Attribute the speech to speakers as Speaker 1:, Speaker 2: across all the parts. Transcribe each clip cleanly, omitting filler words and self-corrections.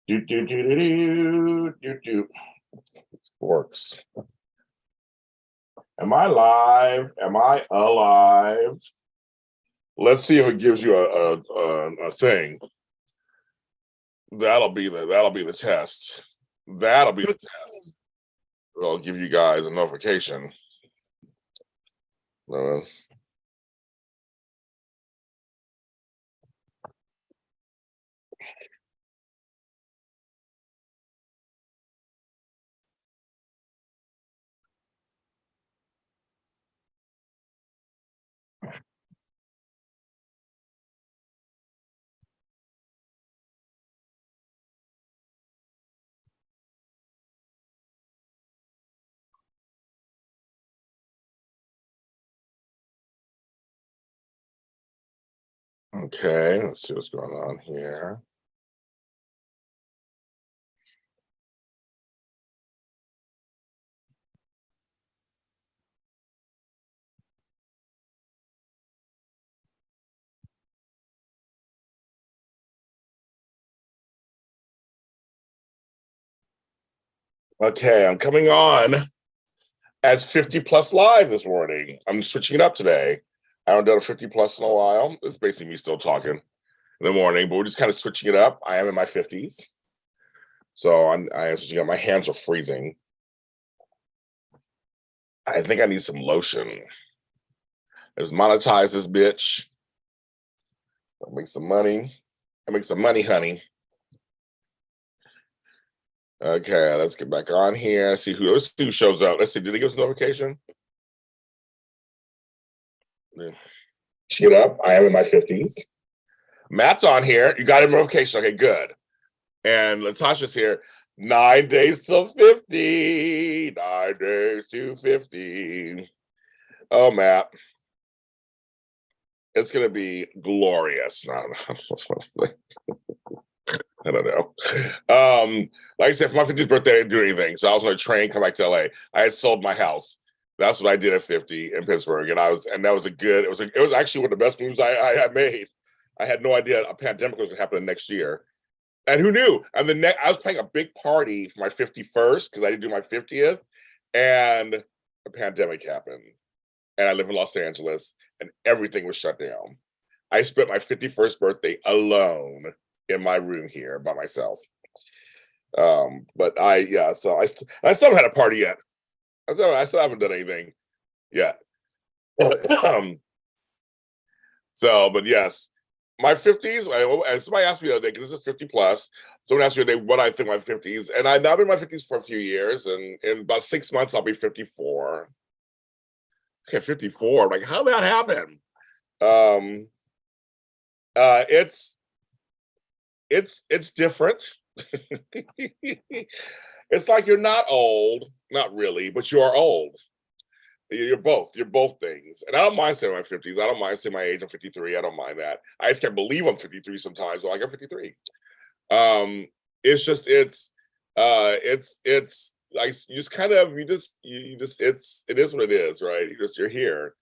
Speaker 1: Do do do do do do do. Works. Am I live? Am I alive? Let's see if it gives you a thing. That'll be the test. That'll be the test. I'll give you guys a notification. Okay, let's see what's going on here. Okay, I'm coming on as 50 plus live this morning. I'm switching it up today. I haven't done a 50 plus in a while. It's basically me still talking in the morning, but we're just kind of switching it up. I am in my 50s. So I am switching up. My hands are freezing. I think I need some lotion. Let's monetize this bitch. I'll make some money. I make some money, honey. Okay, let's get back on here. Let's see who shows up. Let's see. Did he give us a notification? Get up. I am in my 50s. Matt's on here. You got a notification. Okay, good. And Latasha's here. 9 days till 50. 9 days to 50. Oh, Matt. It's going to be glorious. No. I don't know. Like I said, for my 50th birthday, I didn't do anything. So I was on a train, come back to LA. I had sold my house. That's what I did at 50 in Pittsburgh. And that was it was actually one of the best moves I made. I had no idea a pandemic was gonna happen next year. And who knew? And I was planning a big party for my 51st because I didn't do my 50th. And a pandemic happened. And I live in Los Angeles and everything was shut down. I spent my 51st birthday alone in my room here by myself. But so I still haven't had a party yet. I still haven't done anything yet. But yes, my 50s, and somebody asked me the other day, because this is 50 plus, someone asked me the other day what I think my 50s, and I've been in my 50s for a few years, and in about 6 months, I'll be 54. Okay, 54, like, how'd that happen? It's different. It's like you're not old, not really, but you are old. You're both things. And I don't mind saying my 50s. I don't mind saying my age. I'm 53. I don't mind that. I just can't believe I'm 53 sometimes. Well, like I'm 53. It's just it's like it is what it is, right? You're here.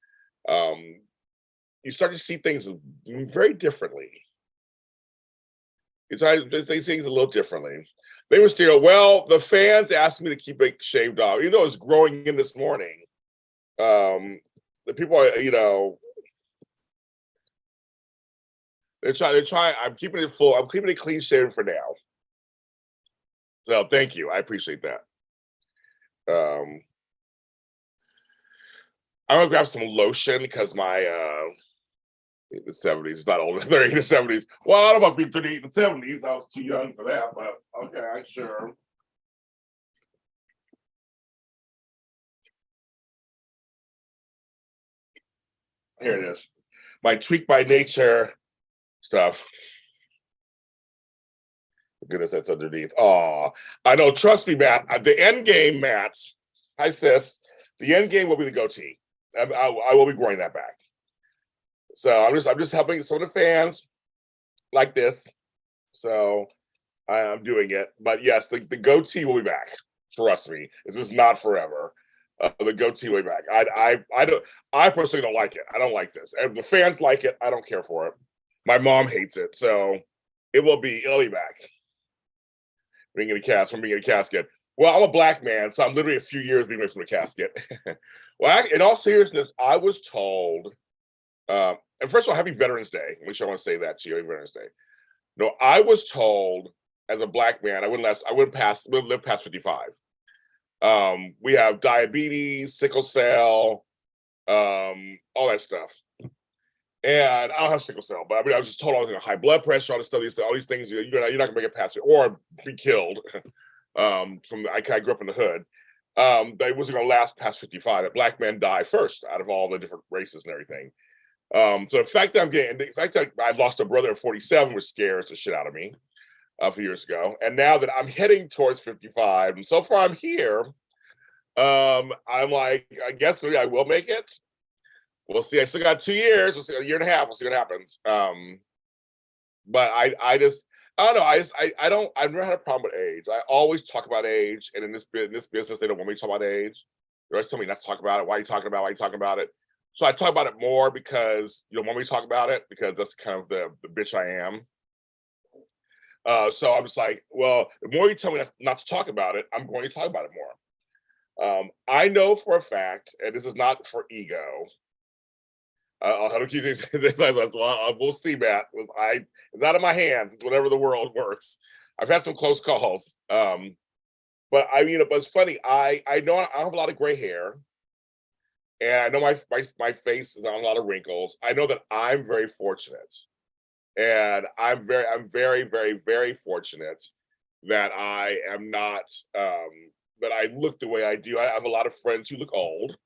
Speaker 1: You start to see things very differently. You try to see things a little differently. They were still, well, the fans asked me to keep it shaved off, even though it was growing in this morning. The people are, they're trying, I'm keeping it full. I'm keeping it clean shaven for now. So thank you. I appreciate that. I'm gonna grab some lotion because my in the 70s, it's not old. They're in the 70s. Well, I don't know about being 38 in the 70s. I was too young for that, but okay, sure. Here it is. My tweak by nature stuff. Goodness, that's underneath. Oh, I know. Trust me, Matt. The end game, Matt. Hi, sis. The end game will be the goatee. I will be growing that back. So I'm just helping some of the fans like this. So I'm doing it. But yes, the goatee will be back. Trust me. This is not forever. The goatee will be back. I personally don't like it. I don't like this. If the fans like it, I don't care for it. My mom hates it. So it'll be back. being in a casket. Well, I'm a black man, so I'm literally a few years being away from the casket. Well, in all seriousness, I was told, and first of all, happy Veterans Day. Make sure I want to say that to you, happy Veterans Day. No, I was told as a black man, I wouldn't live past 55. We have diabetes, sickle cell, all that stuff. And I don't have sickle cell, but I mean, I was just told I was going to high blood pressure, all these things, you're not going to make it past it or be killed. I grew up in the hood. That it wasn't going to last past 55. That black men die first out of all the different races and everything. So the fact that I lost a brother at 47 was scares the shit out of me a few years ago. And now that I'm heading towards 55, and so far I'm here, I'm like, I guess maybe I will make it. We'll see. I still got 2 years. We'll see, a year and a half. We'll see what happens. But I don't know. I've never had a problem with age. I always talk about age, and in this business, they don't want me to talk about age. They always tell me not to talk about it. Why are you talking about it? Why are you talking about it? So I talk about it more because you don't want me to talk about it, because that's kind of the bitch I am. So I'm just like, well, the more you tell me not to talk about it, I'm going to talk about it more. I know for a fact, and this is not for ego. I'll have to keep these. We'll see, Matt. It's out of my hands. It's whatever the world works. I've had some close calls. But I mean, but it's funny. I know I have a lot of gray hair, and I know my face is on a lot of wrinkles. I know that I'm very fortunate, and I'm very, very, very fortunate that I am not. That I look the way I do. I have a lot of friends who look old.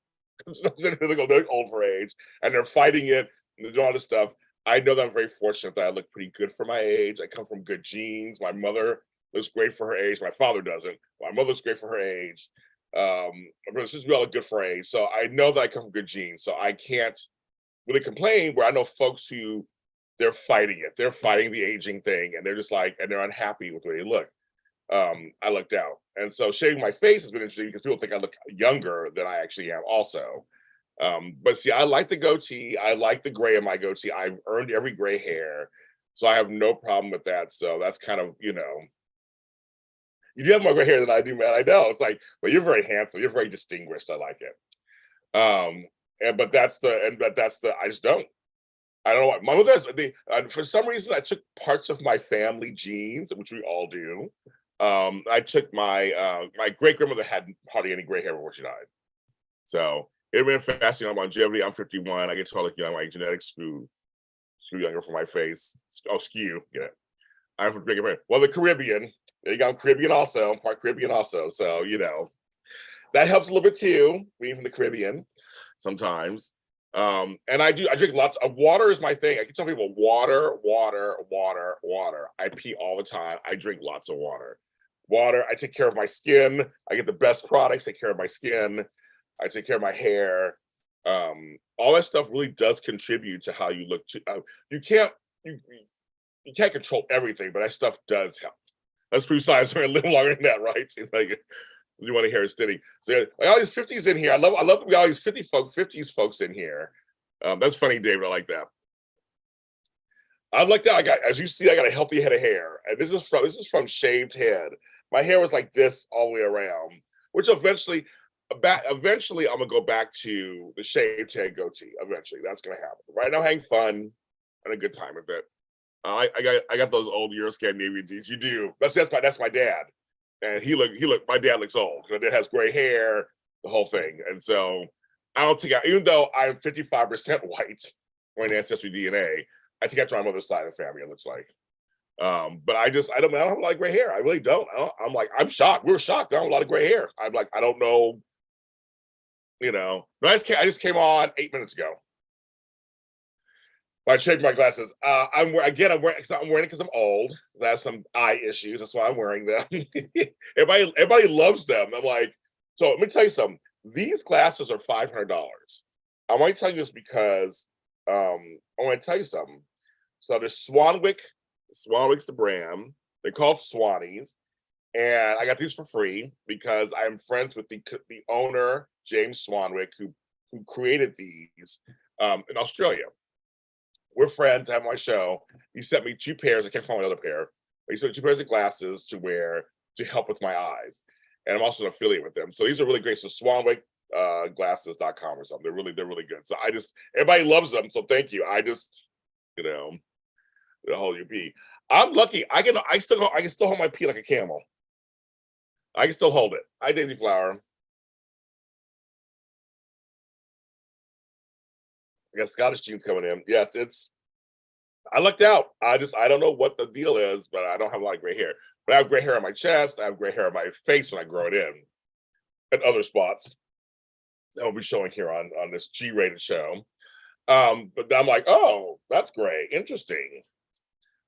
Speaker 1: They're old for age, and they're fighting it, and they're doing all this stuff. I know that I'm very fortunate that I look pretty good for my age. I come from good genes. My mother looks great for her age. My father doesn't. My mother looks great for her age. My brother and sisters, we all look good for our age. So I know that I come from good genes. So I can't really complain. Where I know folks who they're fighting it. They're fighting the aging thing, and they're just like, and they're unhappy with the way they look. I looked out. And so shaving my face has been interesting because people think I look younger than I actually am also. But see, I like the goatee. I like the gray in my goatee. I've earned every gray hair. So I have no problem with that. So that's kind of, you do have more gray hair than I do, man. I know. It's like, well, you're very handsome. You're very distinguished. I like it. But that's the, I just don't. I don't know what. My mother, for some reason, I took parts of my family genes, which we all do. I took my great grandmother had hardly any gray hair before she died, so it ran fasting on longevity. I'm 51. I get to look young. My genetics screw younger for my face. Oh, skew. Yeah, I'm from bigger. Well, the Caribbean. There you go. I'm Caribbean also. I'm part Caribbean also. So that helps a little bit too. Being from the Caribbean, sometimes. And I drink lots of water. Is my thing. I can tell people water. I pee all the time. I drink lots of water. I take care of my skin. I get the best products. Take care of my skin. I take care of my hair. All that stuff really does contribute to how you look. You can't control everything, but that stuff does help. That's true science. We're a little longer than that, right? It's like you want to hear it steady. So like all these 50s in here. I love that we got all these 50s folks in here. That's funny, David. I like that. I like that. As you see, I got a healthy head of hair, and this is from shaved head. My hair was like this all the way around, which eventually I'm gonna go back to the shaved head goatee. Eventually, that's gonna happen. Right now, having fun and a good time with it. I got those old Euro Scandinavian jeans. You do. That's my dad, and my dad looks old. My dad has gray hair, the whole thing, and so I don't think even though I'm 55% white, on ancestry DNA, I think I my mother's side of the family. It looks like. But I don't have a lot of gray hair. I really don't. I'm shocked. We were shocked. I don't have a lot of gray hair. I'm like, I don't know. I just came on 8 minutes ago. I changed my glasses. I'm wearing it because I'm old. I have some eye issues. That's why I'm wearing them. everybody loves them. I'm like, so let me tell you something. These glasses are $500. I want to tell you this because I want to tell you something. So there's Swanwick's the brand. They're called Swannies, and I got these for free because I am friends with the owner, James Swanwick, who created these in Australia. We're friends. I have my show. He sent me 2 pairs. I can't find another pair. But he sent me 2 pairs of glasses to wear to help with my eyes. And I'm also an affiliate with them. So these are really great. So swanwakeglasses.com or something. They're really good. So everybody loves them. So thank you. The whole UP. I'm lucky. I can still hold my pee like a camel. I can still hold it. Hi, Daisy Flower. I got Scottish jeans coming in. Yes, I lucked out. I don't know what the deal is, but I don't have a lot of gray hair. But I have gray hair on my chest. I have gray hair on my face when I grow it in, and other spots that will be showing here on this G-rated show. But I'm like, oh, that's great, interesting.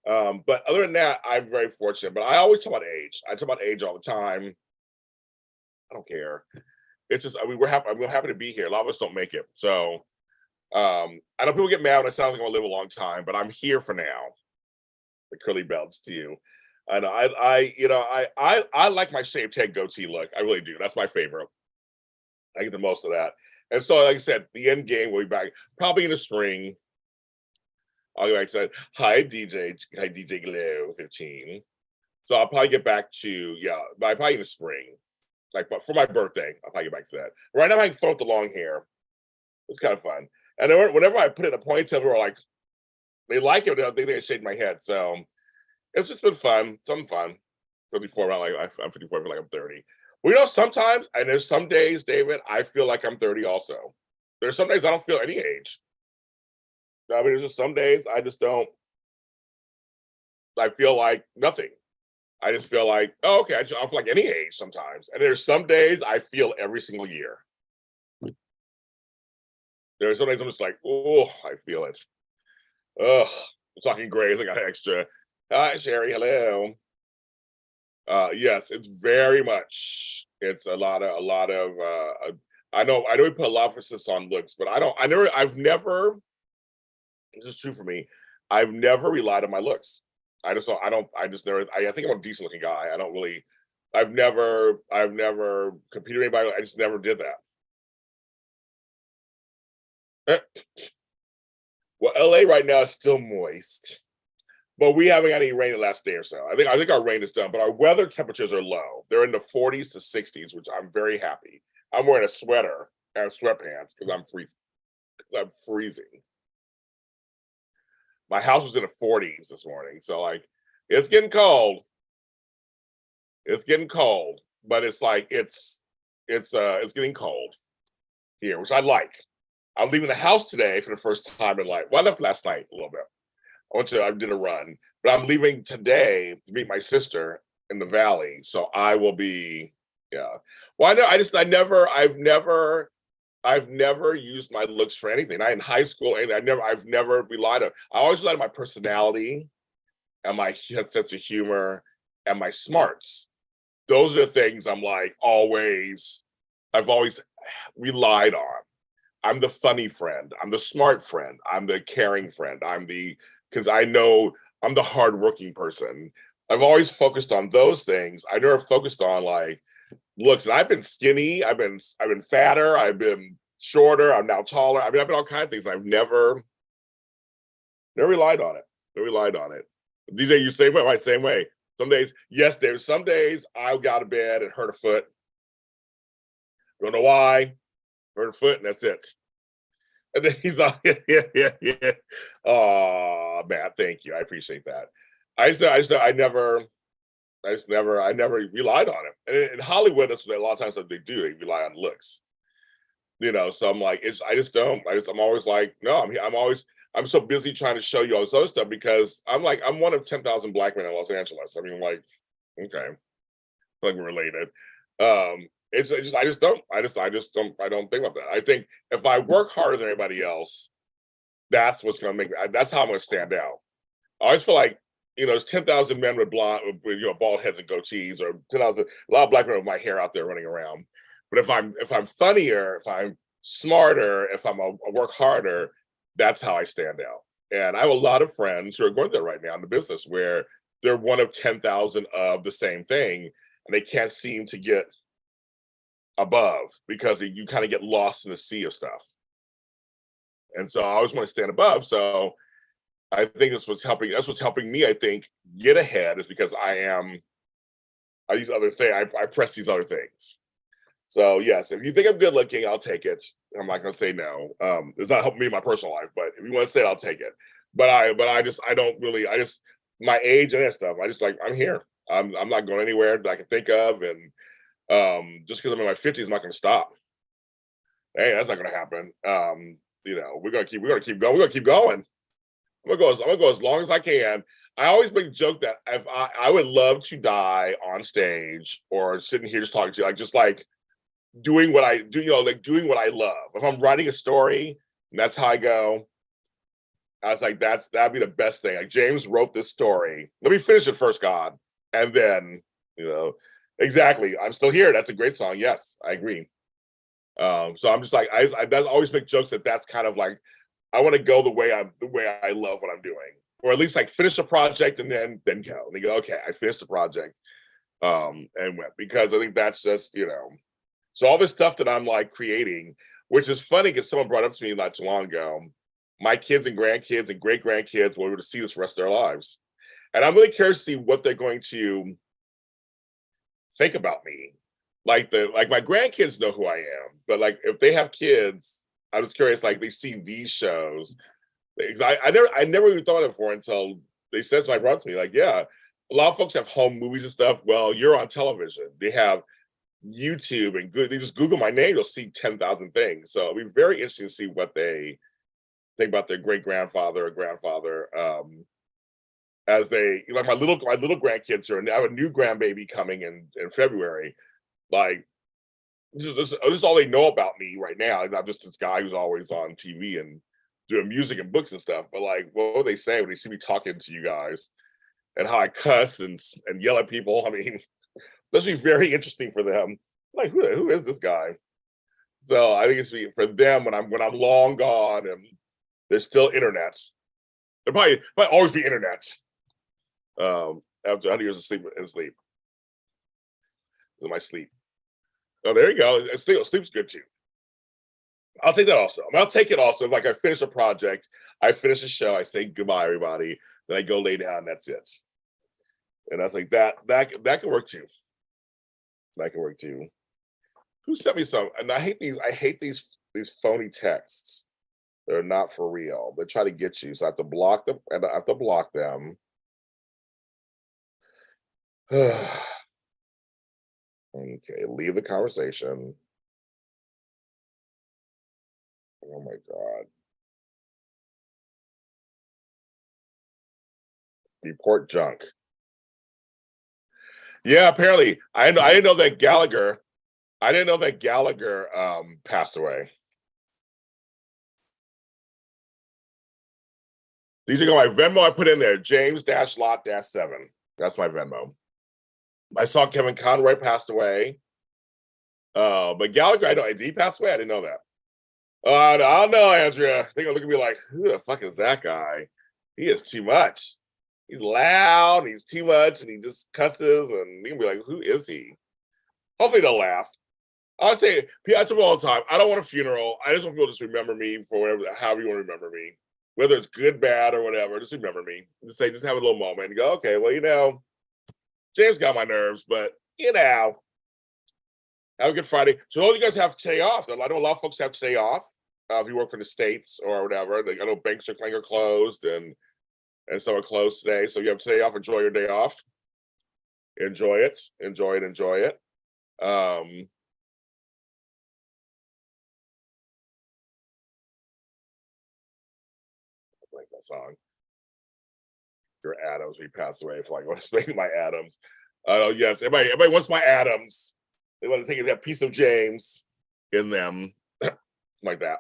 Speaker 1: But other than that, I'm very fortunate. But I always talk about age. I talk about age all the time. I don't care. It's just, I mean, we're happy to be here. A lot of us don't make it. So I know people get mad when I sound like I'm gonna live a long time, but I'm here for now. The curly belts to you. And I like my shaved head goatee look. I really do. That's my favorite. I get the most of that. And so, like I said, the end game will be back probably in the spring. I'll go back and say, hi DJ Glow 15. So I'll probably get back to, probably in the spring. Like, but for my birthday, I'll probably get back to that. Right now I'm having fun with the long hair. It's kind of fun. And then whenever I put it in a ponytail, people are like, they like it, they think I shaved my head. So it's just been fun. Something fun. 54, I'm 54, I feel like I'm 30. Well, sometimes, and there's some days, David, I feel like I'm 30 also. There's some days I don't feel any age. I mean, there's just some days I just don't. I feel like nothing. I just feel like, oh, okay, I don't feel like any age sometimes. And there's some days I feel every single year. There's some days I'm just like, oh, I feel it. Oh, I'm talking grays. I got extra. Hi, Sherry. Hello. Yes, it's very much. It's a lot of. I know we put a lot of emphasis on looks, but I've never. This is true for me. I've never relied on my looks. I just never. I think I'm a decent looking guy. I don't really. I've never competed with anybody. I just never did that. Well, LA right now is still moist, but we haven't got any rain the last day or so. I think our rain is done, but our weather temperatures are low. They're in the 40s to 60s, which I'm very happy. I'm wearing a sweater and sweatpants because I'm freezing. My house was in the 40s this morning, so like it's getting cold. It's getting cold, but it's like it's getting cold here, which I like. I'm leaving the house today for the first time in life. Well, I left last night a little bit. I did a run, but I'm leaving today to meet my sister in the valley. So I will be, yeah. Well, I know I've never used my looks for anything. In high school, and I've never relied on. I always relied on my personality and my sense of humor and my smarts. Those are the things I've always relied on. I'm the funny friend. I'm the smart friend. I'm the caring friend. Because I know I'm the hardworking person. I've always focused on those things. I never focused on looks. And I've been skinny. I've been fatter. I've been shorter. I'm now taller. I mean, I've been all kinds of things. I've never relied on it. Never relied on it. DJ, you same way, right? Same way. Some days, yes, there's some days I got out of bed and hurt a foot. Don't know why. Hurt a foot, and that's it. And then he's like, yeah. Oh man, thank you. I appreciate that. I never relied on it. And in Hollywood, that's what a lot of times they do. They rely on looks. So I'm like, I just don't. I'm always like, no, I'm so busy trying to show you all this other stuff because I'm one of 10,000 black men in Los Angeles. I mean, okay, like we're related. I just don't think about that. I think if I work harder than everybody else, that's what's going to that's how I'm going to stand out. I always feel like, there's 10,000 men with bald heads and goatees, or 10,000, a lot of black men with my hair out there running around. But if I'm funnier, if I'm smarter, if I work harder, that's how I stand out. And I have a lot of friends who are going there right now in the business where they're one of 10,000 of the same thing, and they can't seem to get above because you kind of get lost in the sea of stuff. And so I always want to stand above. So I think that's what's helping me, I think, get ahead, is because I am I use other things. I press these other things. So yes, if you think I'm good looking, I'll take it. I'm not gonna say no. It's not helping me in my personal life, but if you want to say it, I'll take it. I don't really, I just, my age and that stuff. I just like, I'm here. I'm not going anywhere that I can think of, and just because I'm in my 50s, I'm not gonna stop. Hey, that's not gonna happen. We're gonna keep going. We're gonna keep going. I'm gonna go as long as I can. I always make a joke that if I would love to die on stage or sitting here just talking to you, like just like doing what I do, like doing what I love. If I'm writing a story and that's how I go, I was like, that'd be the best thing. Like James wrote this story. Let me finish it first, God. And then, you know, exactly. I'm still here. That's a great song. Yes, I agree. So I'm just like, I always make jokes that's kind of like, I want to go the way I love what I'm doing, or at least like finish a project and then go. And they go, okay, I finished the project, and went, because I think that's just, so all this stuff that I'm like creating, which is funny because someone brought up to me not too long ago, my kids and grandkids and great grandkids will be able to see this for the rest of their lives, and I'm really curious to see what they're going to think about me. Like my grandkids know who I am, but like if they have kids, I'm just curious. Like they see these shows, because I never even thought of it before until they said something brought to me. Like, yeah, a lot of folks have home movies and stuff. Well, you're on television. They have YouTube and good. They just Google my name, you'll see 10,000 things. So it'll be very interesting to see what they think about their great grandfather or grandfather. As they, like my little grandkids are, and I have a new grandbaby coming in February. Like this is all they know about me right now. I'm just this guy who's always on TV and doing music and books and stuff. But like, what will they say when they see me talking to you guys and how I cuss and yell at people? I mean, this will be very interesting for them. Like, who is this guy? So I think it's for them when I'm long gone and there's still internet. There might always be internet. After 100 years of sleep in my sleep. Oh, there you go. Sleep's good too. I'll take that also. I mean, I'll take it also. If like I finish a project, I finish a show, I say goodbye, everybody, then I go lay down, and that's it. And I was like, that can work too. That can work too. Who sent me some? And I hate these phony texts. They're not for real. They try to get you. So I have to block them, and I have to block them. Okay, leave the conversation. Oh my God. Report junk. Yeah, apparently. I didn't know that Gallagher. I didn't know that Gallagher passed away. These are my Venmo. I put in there James-Lott-7. That's my Venmo. I saw Kevin Conroy passed away. But Gallagher, I know. Did he pass away? I didn't know that. I don't know, Andrea. They're gonna look at me like, who the fuck is that guy? He is too much. He's loud, he's too much, and he just cusses, and you can be like, who is he? Hopefully they'll laugh. I say, I tell them all the time, I don't want a funeral. I just want people to just remember me for whatever, however you want to remember me. Whether it's good, bad, or whatever, just remember me. Just have a little moment and go, okay, well, James got my nerves, but have a good Friday. So all you guys have today off. I know a lot of folks have today off. If you work for the States or whatever, I know banks are closed and some are closed today. So you have today off. Enjoy your day off. Enjoy it. Enjoy it. Enjoy it. Like that song. Your Adams, we passed away. For like, what's making my Adams? Oh yes, everybody wants my Adams. They want to take that piece of James in them, like that.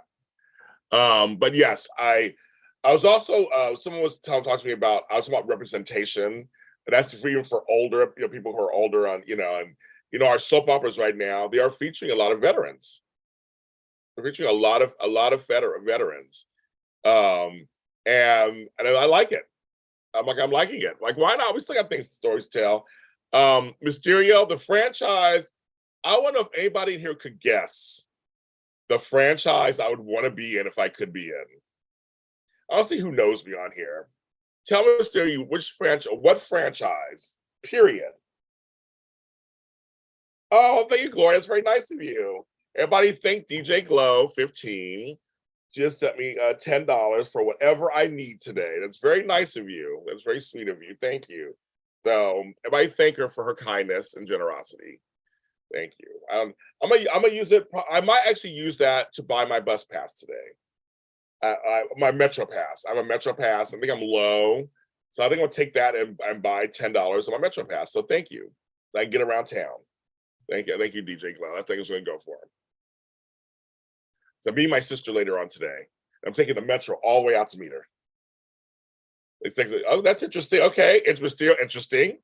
Speaker 1: But yes, I was also someone was talking to me about, I was talking about representation, and that's for even for older people who are older on and our soap operas right now, they are featuring a lot of veterans. They're featuring a lot of veterans, and I like it. I'm liking it. Like, why not? We still got stories to tell. Mysterio, the franchise. I wonder if anybody in here could guess the franchise I would want to be in if I could be in. I'll see who knows me on here. Tell me, Mysterio, what franchise, period, Oh, thank you, Gloria. That's very nice of you. Everybody thank DJ Glow 15. Just sent me $10 for whatever I need today. That's very nice of you. That's very sweet of you. Thank you. So everybody thank her for her kindness and generosity. Thank you. I'm gonna use it. I might actually use that to buy my bus pass today. My Metro Pass. I have a Metro Pass. I think I'm low, so I think I'll take that and buy $10 on my Metro Pass. So thank you. So I can get around town. Thank you, DJ Glow. I think it's going to go for him. So me and my sister later on today. I'm taking the Metro all the way out to meet her. Oh, that's interesting. Okay, it's interesting.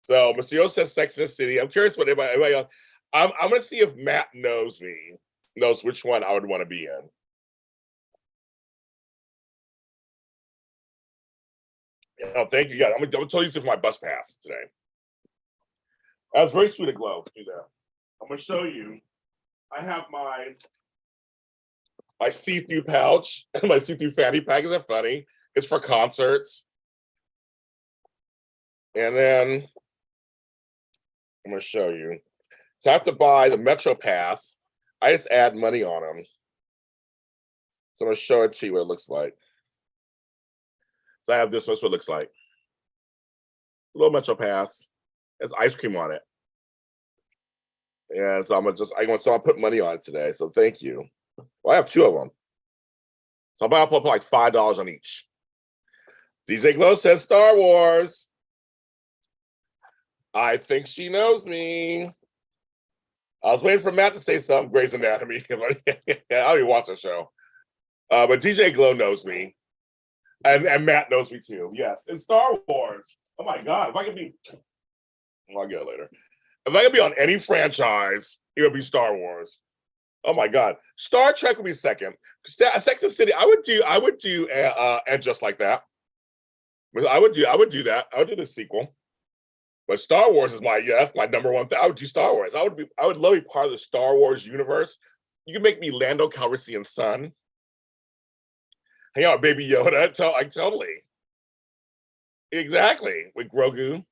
Speaker 1: So Mysterio says Sex in the City. I'm curious what everybody else. I'm going to see if Matt knows which one I would want to be in. Oh, thank you. Yeah, I'm gonna tell you for my bus pass today. That was very sweet of Glow to do that. I'm gonna show you. I have my see-through pouch and my see-through fanny pack. Is that funny? It's for concerts. And then I'm gonna show you. So I have to buy the Metro Pass. I just add money on them. So I'm gonna show it to you what it looks like. So I have this. That's what it looks like. A little Metro Pass. There's ice cream on it. Yeah, so I'll put money on it today. So thank you. Well, I have two of them. So I'll put like $5 on each. DJ Glow says Star Wars. I think she knows me. I was waiting for Matt to say something. Grey's Anatomy. I don't even watch the show. But DJ Glow knows me. And Matt knows me too. Yes. And Star Wars. Oh my God. If I could be, I'll get it later. If I could be on any franchise, it would be Star Wars. Oh my God. Star Trek would be second. Sex and the City, I would do and Just Like That. I would do that. I would do the sequel. But Star Wars is that's my number one thing. I would do Star Wars. I would love to be part of the Star Wars universe. You can make me Lando Calrissian's son. Hang out with Baby Yoda. Totally. Exactly. With Grogu.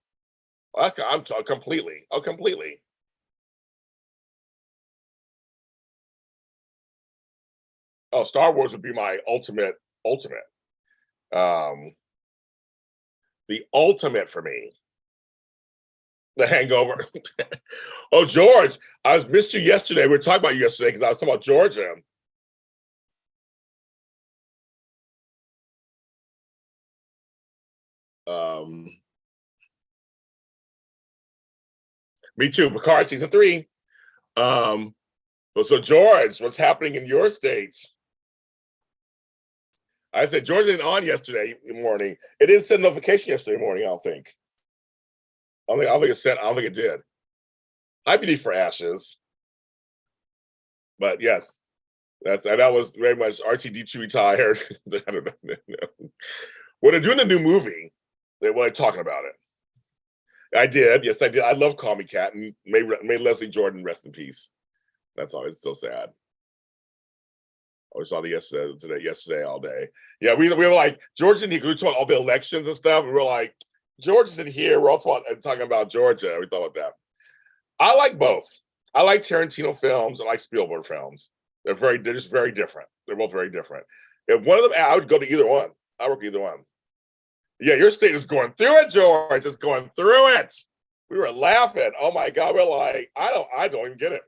Speaker 1: I'm completely. Oh, completely. Oh, Star Wars would be my ultimate. The ultimate for me. The Hangover. Oh, George, I missed you yesterday. We were talking about you yesterday because I was talking about Georgia. Me too. Picard season 3. So George, what's happening in your state? I said George didn't on yesterday morning. It didn't send notification yesterday morning. I don't think it sent. I don't think it did. Hi, Beauty for Ashes. But yes, that was very much RTD2 retired. I don't know. When they're doing the new movie, they were talking about it. I did. Yes, I did. I love Call Me Cat, and may Leslie Jordan rest in peace. That's always so sad. I saw the yesterday all day. Yeah, we were like, George and he were talking about all the elections and stuff. We were like, George isn't here. We're all talking about Georgia. We thought about that. I like both. I like Tarantino films. I like Spielberg films. They're just very different. They're both very different. If one of them, I would go to either one. I work either one. Yeah, your state is going through it, George. It's going through it. We were laughing. Oh my God. We're like, I don't even get it.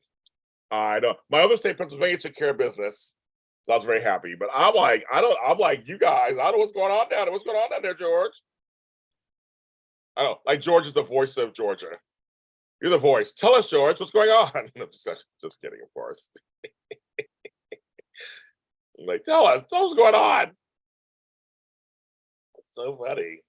Speaker 1: I don't. My other state, Pennsylvania, took care of business. So I was very happy. But I'm like, I'm like, you guys, I don't know what's going on down there. What's going on down there, George? I don't like George is the voice of Georgia. You're the voice. Tell us, George, what's going on? No, just kidding, of course. Like, tell us what's going on. It's so funny.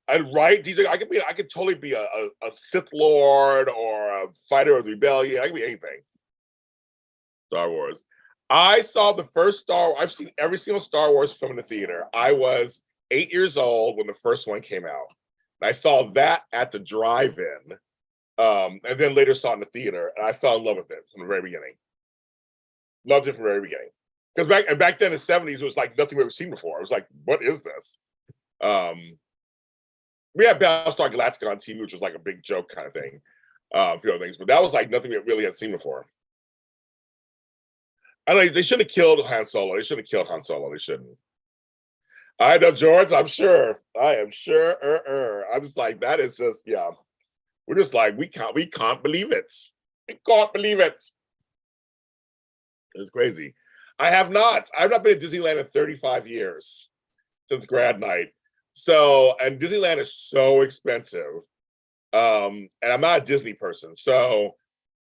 Speaker 1: I'd write DJ. I could totally be a Sith Lord or a fighter of the rebellion. I could be anything. Star Wars. I saw the first I've seen every single Star Wars film in the theater. I was 8 years old when the first one came out. And I saw that at the drive-in. And then later saw it in the theater. And I fell in love with it from the very beginning. Loved it from the very beginning. Because back then in the 70s, it was like nothing we've ever seen before. It was like, what is this? We had Battlestar Galactica on TV, which was like a big joke kind of thing. A few other things, but that was like nothing we really had seen before. I know they should have killed Han Solo. They should have killed Han Solo. They shouldn't. I know, George. I'm sure. I am sure. I'm just like, that is just, yeah. We're just like, we can't believe it. We can't believe it. It's crazy. I've not been to Disneyland in 35 years since grad night. So, and Disneyland is so expensive. And I'm not a Disney person. So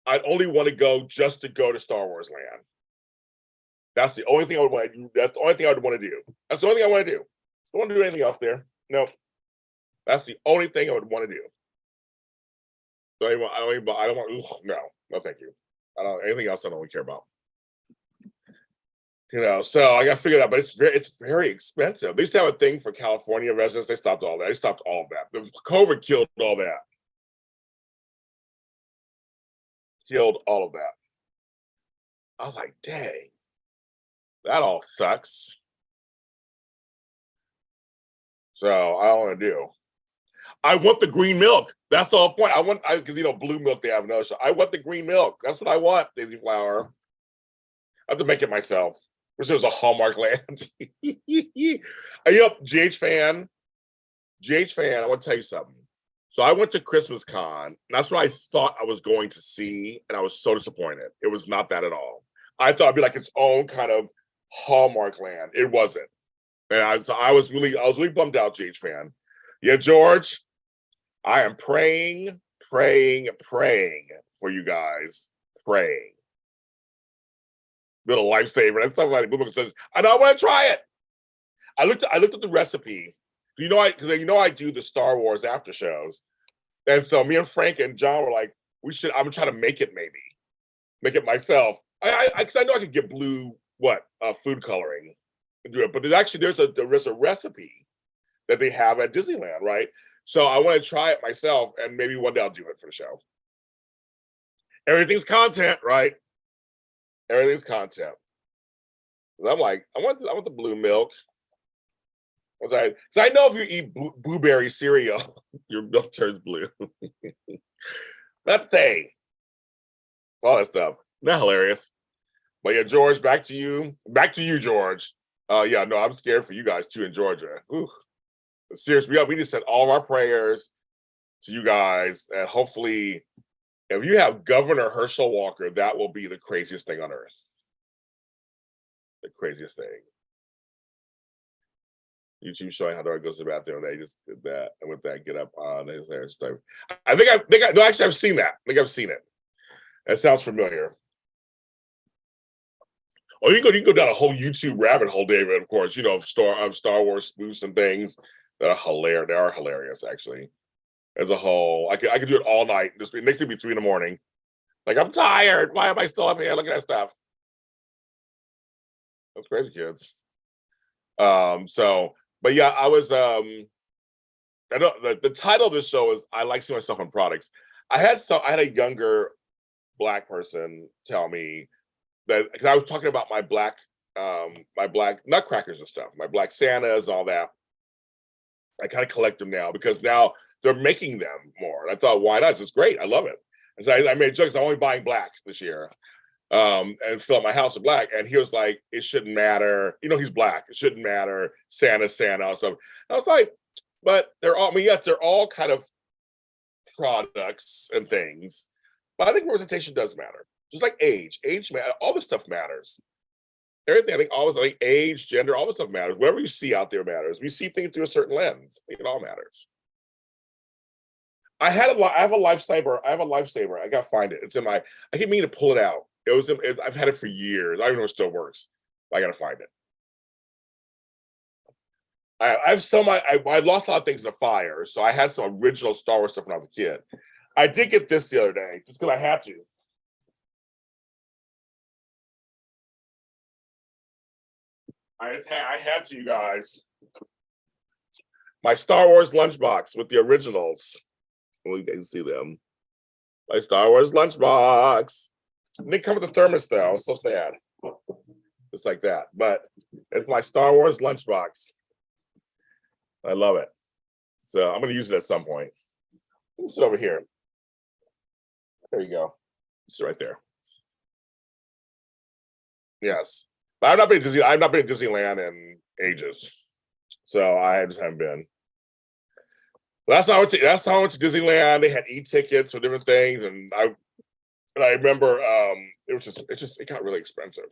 Speaker 1: I only want to go just to go to Star Wars Land. That's the only thing I would want to do. That's the only thing I would want to do. That's the only thing I want to do. I don't want to do anything else there. No. That's the only thing I would want to do. I don't want, no, thank you. Anything else I don't really care about. So I got to figure it out, but it's very expensive. They used to have a thing for California residents. They stopped all that. They stopped all of that. COVID killed all that. Killed all of that. I was like, dang, that all sucks. So I don't want to do. I want the green milk. That's the whole point. Because blue milk they have no show. I want the green milk. That's what I want, Daisy Flower. I have to make it myself. Wish there was a Hallmark Land. GH fan, I want to tell you something. So I went to Christmas Con, and that's what I thought I was going to see, and I was so disappointed. It was not that at all. I thought it'd be like its own kind of Hallmark Land. It wasn't. And I was really bummed out, GH fan. Yeah, George, I am praying for you guys. Praying. Been a lifesaver. That's somebody who says, I want to try it. I looked at the recipe. Because I do the Star Wars after shows. And so me and Frank and John were like, I'm gonna try to make it myself. Because I know I could get blue food coloring and do it, but there's a recipe that they have at Disneyland, right? So I want to try it myself, and maybe one day I'll do it for the show. Everything's content, right? Everything's content. I'm like, I want the blue milk. Because I know if you eat blueberry cereal, your milk turns blue. That thing. All that stuff. Not hilarious. But yeah, George, back to you. Back to you, George. I'm scared for you guys too in Georgia. Ooh. Seriously, we need to send all of our prayers to you guys. And hopefully, if you have Governor Herschel Walker, that will be the craziest thing on earth. The craziest thing. YouTube showing how Dora goes to the bathroom. They just did that, and with that, get up on his hair. Actually, I've seen that. I think I've seen it. It sounds familiar. Oh, you can go down a whole YouTube rabbit hole, David. Of course, of Star Wars spoofs and things that are hilarious. They are hilarious, actually. As a whole, I could do it all night. It makes it be 3 a.m. Like, I'm tired. Why am I still up here looking at stuff? That's crazy, kids. But yeah, I was I know the title of this show is I Like Seeing Myself in Products. I had a younger Black person tell me that, because I was talking about my black nutcrackers and stuff, my Black Santas and all that. I kind of collect them now because now they're making them more. And I thought, why not? It's great. I love it. And so I made jokes. I'm only buying black this year. And fill up my house with black. And he was like, it shouldn't matter. He's Black. It shouldn't matter. Santa. So I was like, but they're all kind of products and things. But I think representation does matter. Just like age. Age matters. All this stuff matters. Everything. I think age, gender, all this stuff matters. Whatever you see out there matters. We see things through a certain lens. I think it all matters. I have a lifesaver. I gotta find it. It's in I keep meaning to pull it out. I've had it for years. I don't know if it still works. I gotta find it. I lost a lot of things in the fire, so I had some original Star Wars stuff when I was a kid. I did get this the other day, just because I had to. I had to, you guys. My Star Wars lunchbox with the originals. Well, you guys see them. My Star Wars lunchbox. It didn't come with the thermos though. I was so sad. Just like that. But it's my Star Wars lunchbox. I love it. So I'm going to use it at some point. Sit over here. There you go. It's right there. Yes. But I've not been to Disneyland in ages. So I just haven't been. Last time I went to Disneyland, they had e-tickets for different things, and I remember it got really expensive.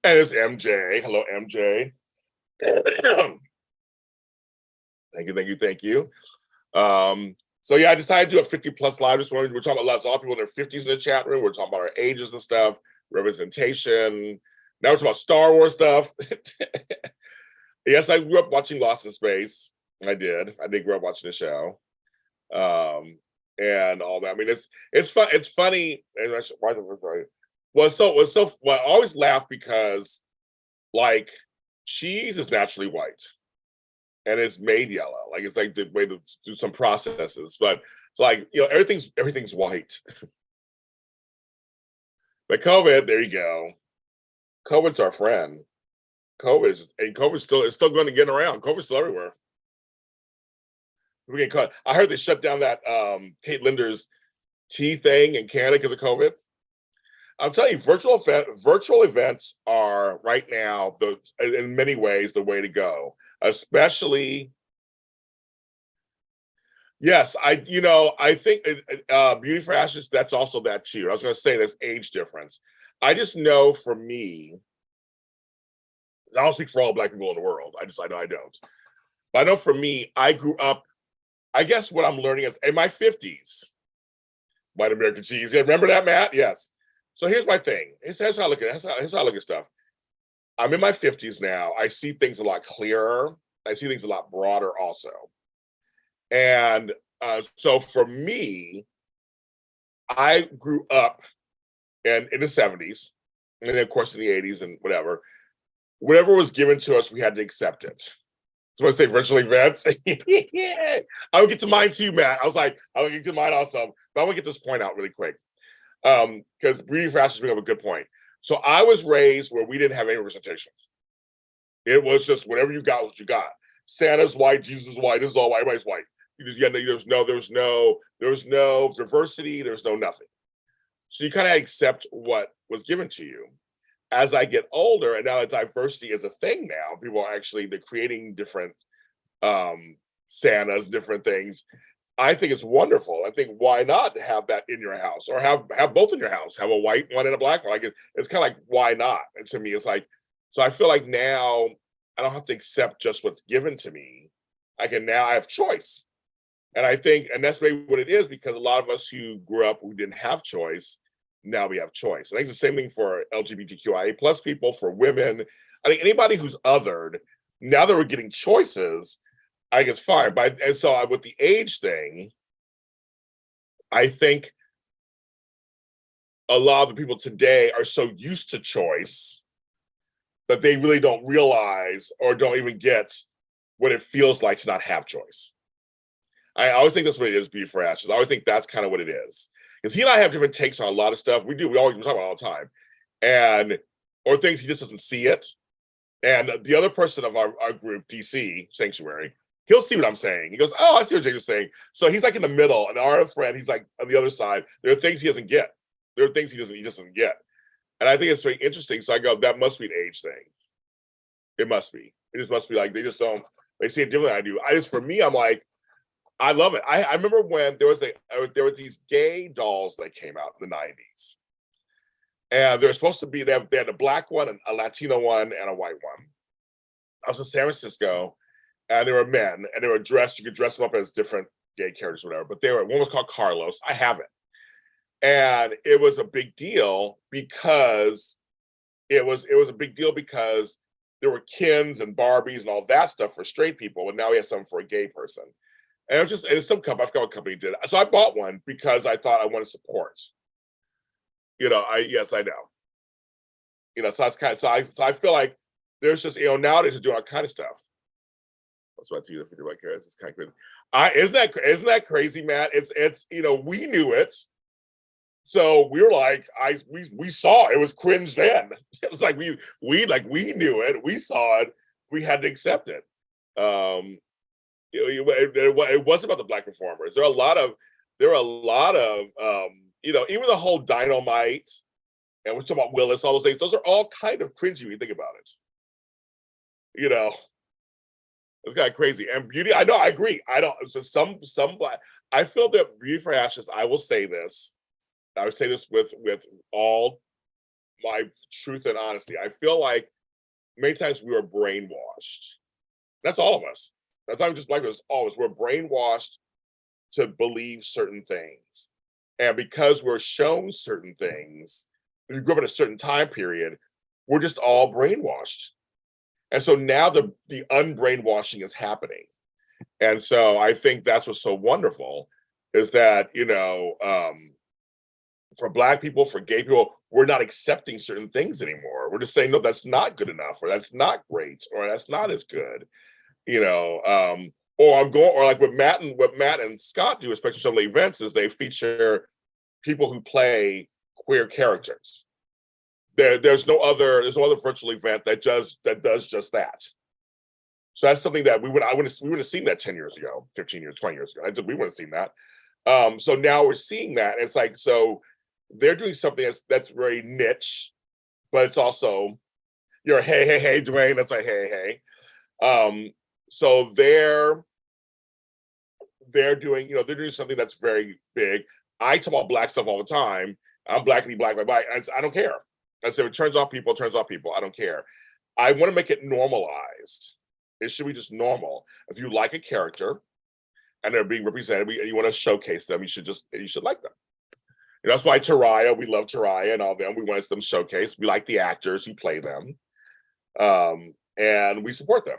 Speaker 1: And it's MJ. Hello, MJ. Thank you. So yeah, I decided to do a 50+ live. We're talking about lots. A lot of people in their 50s in the chat room. We're talking about our ages and stuff, representation. Now we're talking about Star Wars stuff. Yes, I grew up watching Lost in Space. I did grow up watching the show. And all that. I mean, it's fun. It's funny. And I always laugh because like cheese is naturally white and it's made yellow. Like it's like the way to do some processes, but it's like, you know, everything's white. But COVID, there you go. COVID's our friend. COVID's still going to get around. COVID's still everywhere. We get caught. I heard they shut down that Kate Linder's tea thing in Canada because of COVID. I'm telling you, virtual events are right now in many ways the way to go. Especially, yes, I think Beauty for Ashes. That's also that too. I was going to say there's age difference. I just know for me, I don't speak for all Black people in the world. I know I don't. But I know for me, I grew up. I guess what I'm learning is in my 50s, white American cheese. Yeah, remember that, Matt? Yes. So here's my thing. Here's how I look at stuff. I'm in my 50s now. I see things a lot clearer. I see things a lot broader also. And so for me, I grew up in the 70s, and then of course in the 80s and whatever. Whatever was given to us, we had to accept it. So I say virtual events. I would get to mine too, Matt. I was like, I would get to mine also. But I want to get this point out really quick. Because Breeding for Ashes brings up a good point. So I was raised where we didn't have any representation. It was just whatever you got was what you got. Santa's white, Jesus is white, this is all white, everybody's white. There was no diversity, there's no nothing. So you kind of accept what was given to you. As I get older, and now that diversity is a thing now, people are they're creating different Santas, different things. I think it's wonderful. I think why not have that in your house, or have both in your house? Have a white one and a black one. Like it's kind of like why not? And to me, it's like, so I feel like now I don't have to accept just what's given to me. I have choice, and I think, and that's maybe what it is, because a lot of us who grew up who didn't have choice, now we have choice. I think it's the same thing for LGBTQIA plus people, for women. I think anybody who's othered, now that we're getting choices, I think it's fine. But and so with the age thing, I think a lot of the people today are so used to choice that they really don't realize or don't even get what it feels like to not have choice. I always think that's what it is, Beauty for Ashes. I always think that's kind of what it is. Because he and I have different takes on a lot of stuff. We always talk about it all the time. Or things he just doesn't see it. And the other person of our group, DC, Sanctuary, he'll see what I'm saying. He goes, oh, I see what Jake's saying. So he's like in the middle, and our friend, he's like on the other side. There are things he doesn't get. There are things he doesn't get. And I think it's very interesting. So I go, that must be an age thing. It must be. It just must be like, they see it differently than I do. For me, I'm like, I love it. I remember when there were these gay dolls that came out in the 90s. And they're supposed to be, they had a black one, and a Latino one, and a white one. I was in San Francisco, and they were men, and they were dressed, you could dress them up as different gay characters, whatever, but one was called Carlos. I have it. And it was a big deal because there were Kens and Barbies and all that stuff for straight people, and now we have something for a gay person. And it's some company, I forgot what company did it. So I bought one because I thought I wanted to support. I know. So I feel like there's just, nowadays they're doing all kind of stuff. That's why I do the 50 white carrots. It's kind of crazy. Isn't that crazy, Matt? It's we knew it. So we were like, we saw it was cringe then. It was like we knew it, we saw it, we had to accept it. It wasn't about the Black performers. There are a lot of there are a lot of, even the whole Dynamite, and we're talking about Willis, all those things, those are all kind of cringy when you think about it. It's kind of crazy. And beauty, I know, I agree. I don't, so some black, I feel that Beauty for Ashes, I would say this with all my truth and honesty. I feel like many times we were brainwashed. That's all of us. That's not just black people, it's all of us. We're brainwashed to believe certain things. And because we're shown certain things, if you grew up in a certain time period, we're just all brainwashed. And so now the unbrainwashing is happening. And so I think that's what's so wonderful is that, for Black people, for gay people, we're not accepting certain things anymore. We're just saying, no, that's not good enough, or that's not great, or that's not as good, or like what Matt and Scott do, especially some of the events, is they feature people who play queer characters. There's no other virtual event that does just that. So that's something that we would have seen that 10 years ago, 15 years, 20 years ago. We would have seen that. So now we're seeing that. And it's like, so they're doing something that's very niche, but it's also, hey, Dwayne, that's like, hey. So they're doing, they're doing something that's very big. I talk about Black stuff all the time. I'm Black and Black. I don't care. I said, it turns off people. I don't care. I want to make it normalized. It should be just normal. If you like a character and they're being represented and you want to showcase them, you should like them. That's why Teriah, we love Teriah and all them. We want them showcased. We like the actors who play them. And we support them.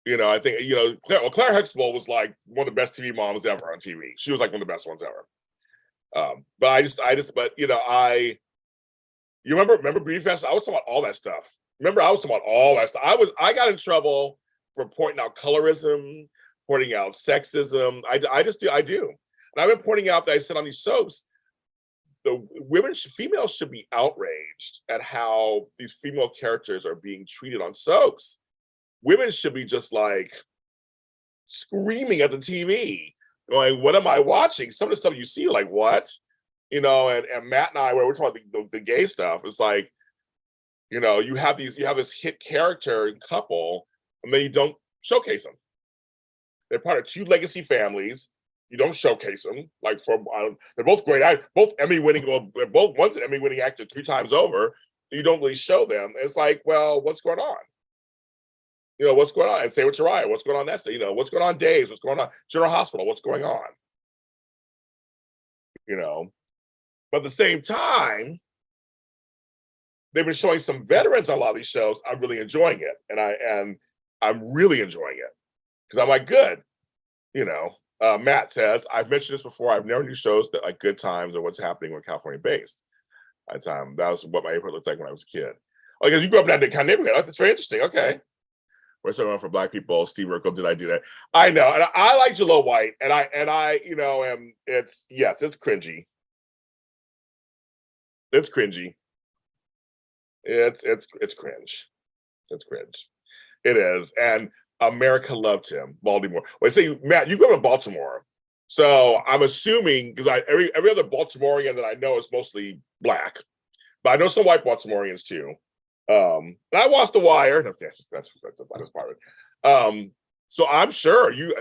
Speaker 1: I think, Claire Huxtable was like one of the best TV moms ever on TV. She was like one of the best ones ever. You remember Beauty Fest? I was talking about all that stuff. I got in trouble for pointing out colorism, pointing out sexism. I do. And I've been pointing out that I said on these soaps, females should be outraged at how these female characters are being treated on soaps. Women should be just like screaming at the TV, going, what am I watching? Some of the stuff you see, you're like, what? And Matt and I, where we're talking about the gay stuff, it's like, you have this hit character and couple, and then you don't showcase them. They're part of two legacy families. You don't showcase them. Like they're both great. Both Emmy-winning. Well, one's an Emmy-winning actor 3 times over. You don't really show them. It's like, well, what's going on? What's going on? And say with Teriah, what's going on that day? What's going on Days? What's going on General Hospital? What's going on? But at the same time, they've been showing some veterans on a lot of these shows. I'm really enjoying it, and I'm really enjoying it because I'm like, good. Matt says, I've mentioned this before. I've never knew shows that like Good Times or What's Happening with California based. At the time, that was what my neighborhood looked like when I was a kid. Oh, because you grew up in that kind of neighborhood. That's very interesting. Okay. We're talking for Black people. Steve Urkel, did I do that? I know, and I like Jaleel White, and I am. It's cringy. It's cringy. It's cringe. It's cringe. It is, and America loved him. Baltimore. Well, I say, Matt, you grew up in Baltimore, so I'm assuming because every other Baltimorean that I know is mostly Black, but I know some white Baltimoreans too. And I watched The Wire. That's part of it. So I'm sure you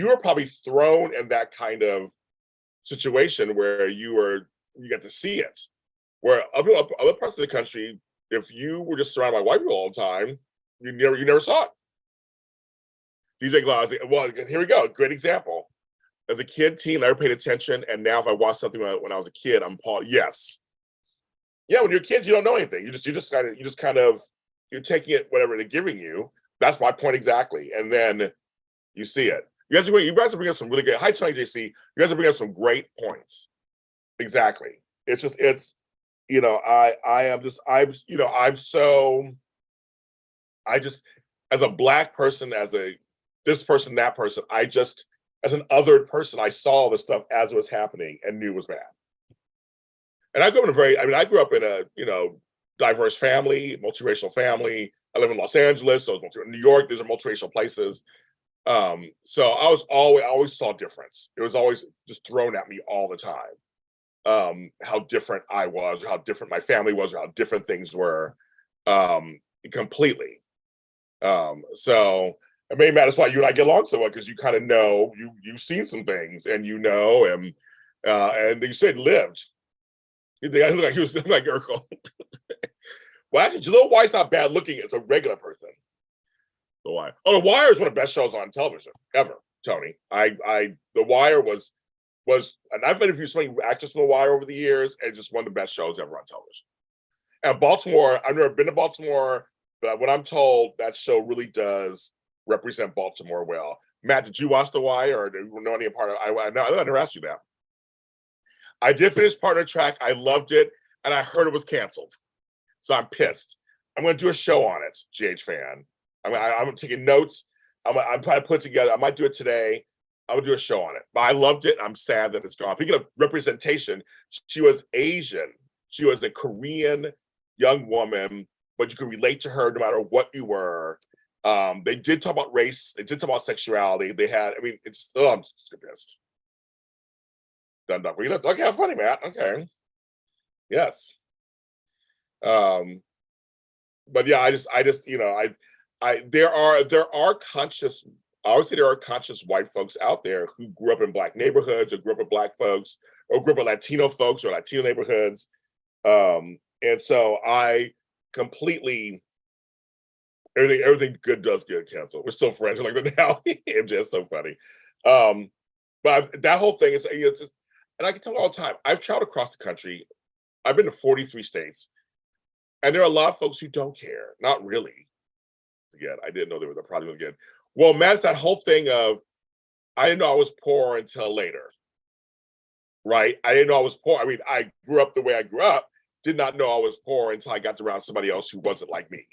Speaker 1: were probably thrown in that kind of situation where you get to see it. Where other parts of the country, if you were just surrounded by white people all the time, you never saw it. DJ Glass, well, here we go. Great example. As a kid, teen, I never paid attention, and now if I watch something when I was a kid, I'm Paul. Yes. Yeah, when you're kids, you don't know anything. You're taking it whatever they're giving you. That's my point exactly. And then you see it. You guys are bringing up some really good. Hi, Tony JC. You guys are bringing up some great points. Exactly. As a Black person, as this person, that person, as an othered person, I saw the stuff as it was happening and knew it was bad. And I grew up in a diverse family, multiracial family. I live in Los Angeles, so New York, these are multiracial places. So I always saw difference. It was always just thrown at me all the time. How different I was, or how different my family was, or how different things were, completely. So it may matter. That's why you and I get along so well, because you kind of know, you've seen some things, and and you said lived. You think I look like he was like Urkel. Well, actually, Jaleel White's not bad looking as a regular person. The Wire. Oh, The Wire is one of the best shows on television ever, Tony. The Wire was, and I've interviewed so many actors from The Wire over the years, and just one of the best shows ever on television. And Baltimore, I've never been to Baltimore, but what I'm told, that show really does represent Baltimore well. Matt, did you watch The Wire, or do you know any part of? I never asked you that. I did finish Partner Track. I loved it, and I heard it was canceled, so I'm pissed. I'm going to do a show on it, GH Fan. I'm taking notes. I'm trying to put together. I might do it today. I'm gonna do a show on it. But I loved it. I'm sad that it's gone. Speaking of representation, she was Asian. She was a Korean young woman, but you could relate to her no matter what you were. They did talk about race. They did talk about sexuality. They had, I mean, it's, oh, I'm just pissed. Done. Okay, how funny, Matt. Okay. Yes. But yeah, I just, there are conscious, obviously there are conscious white folks out there who grew up in Black neighborhoods, or grew up with Black folks, or grew up with Latino folks or Latino neighborhoods. And so I completely, everything good does get canceled. We're still friends like that now. MJ is so funny. But that whole thing is, it's just, and I can tell all the time, I've traveled across the country. I've been to 43 states. And there are a lot of folks who don't care. Not really. Again, I didn't know there was a problem again. Well, Matt, it's that whole thing of, I didn't know I was poor until later. Right? I didn't know I was poor. I mean, I grew up the way I grew up, did not know I was poor until I got around somebody else who wasn't like me.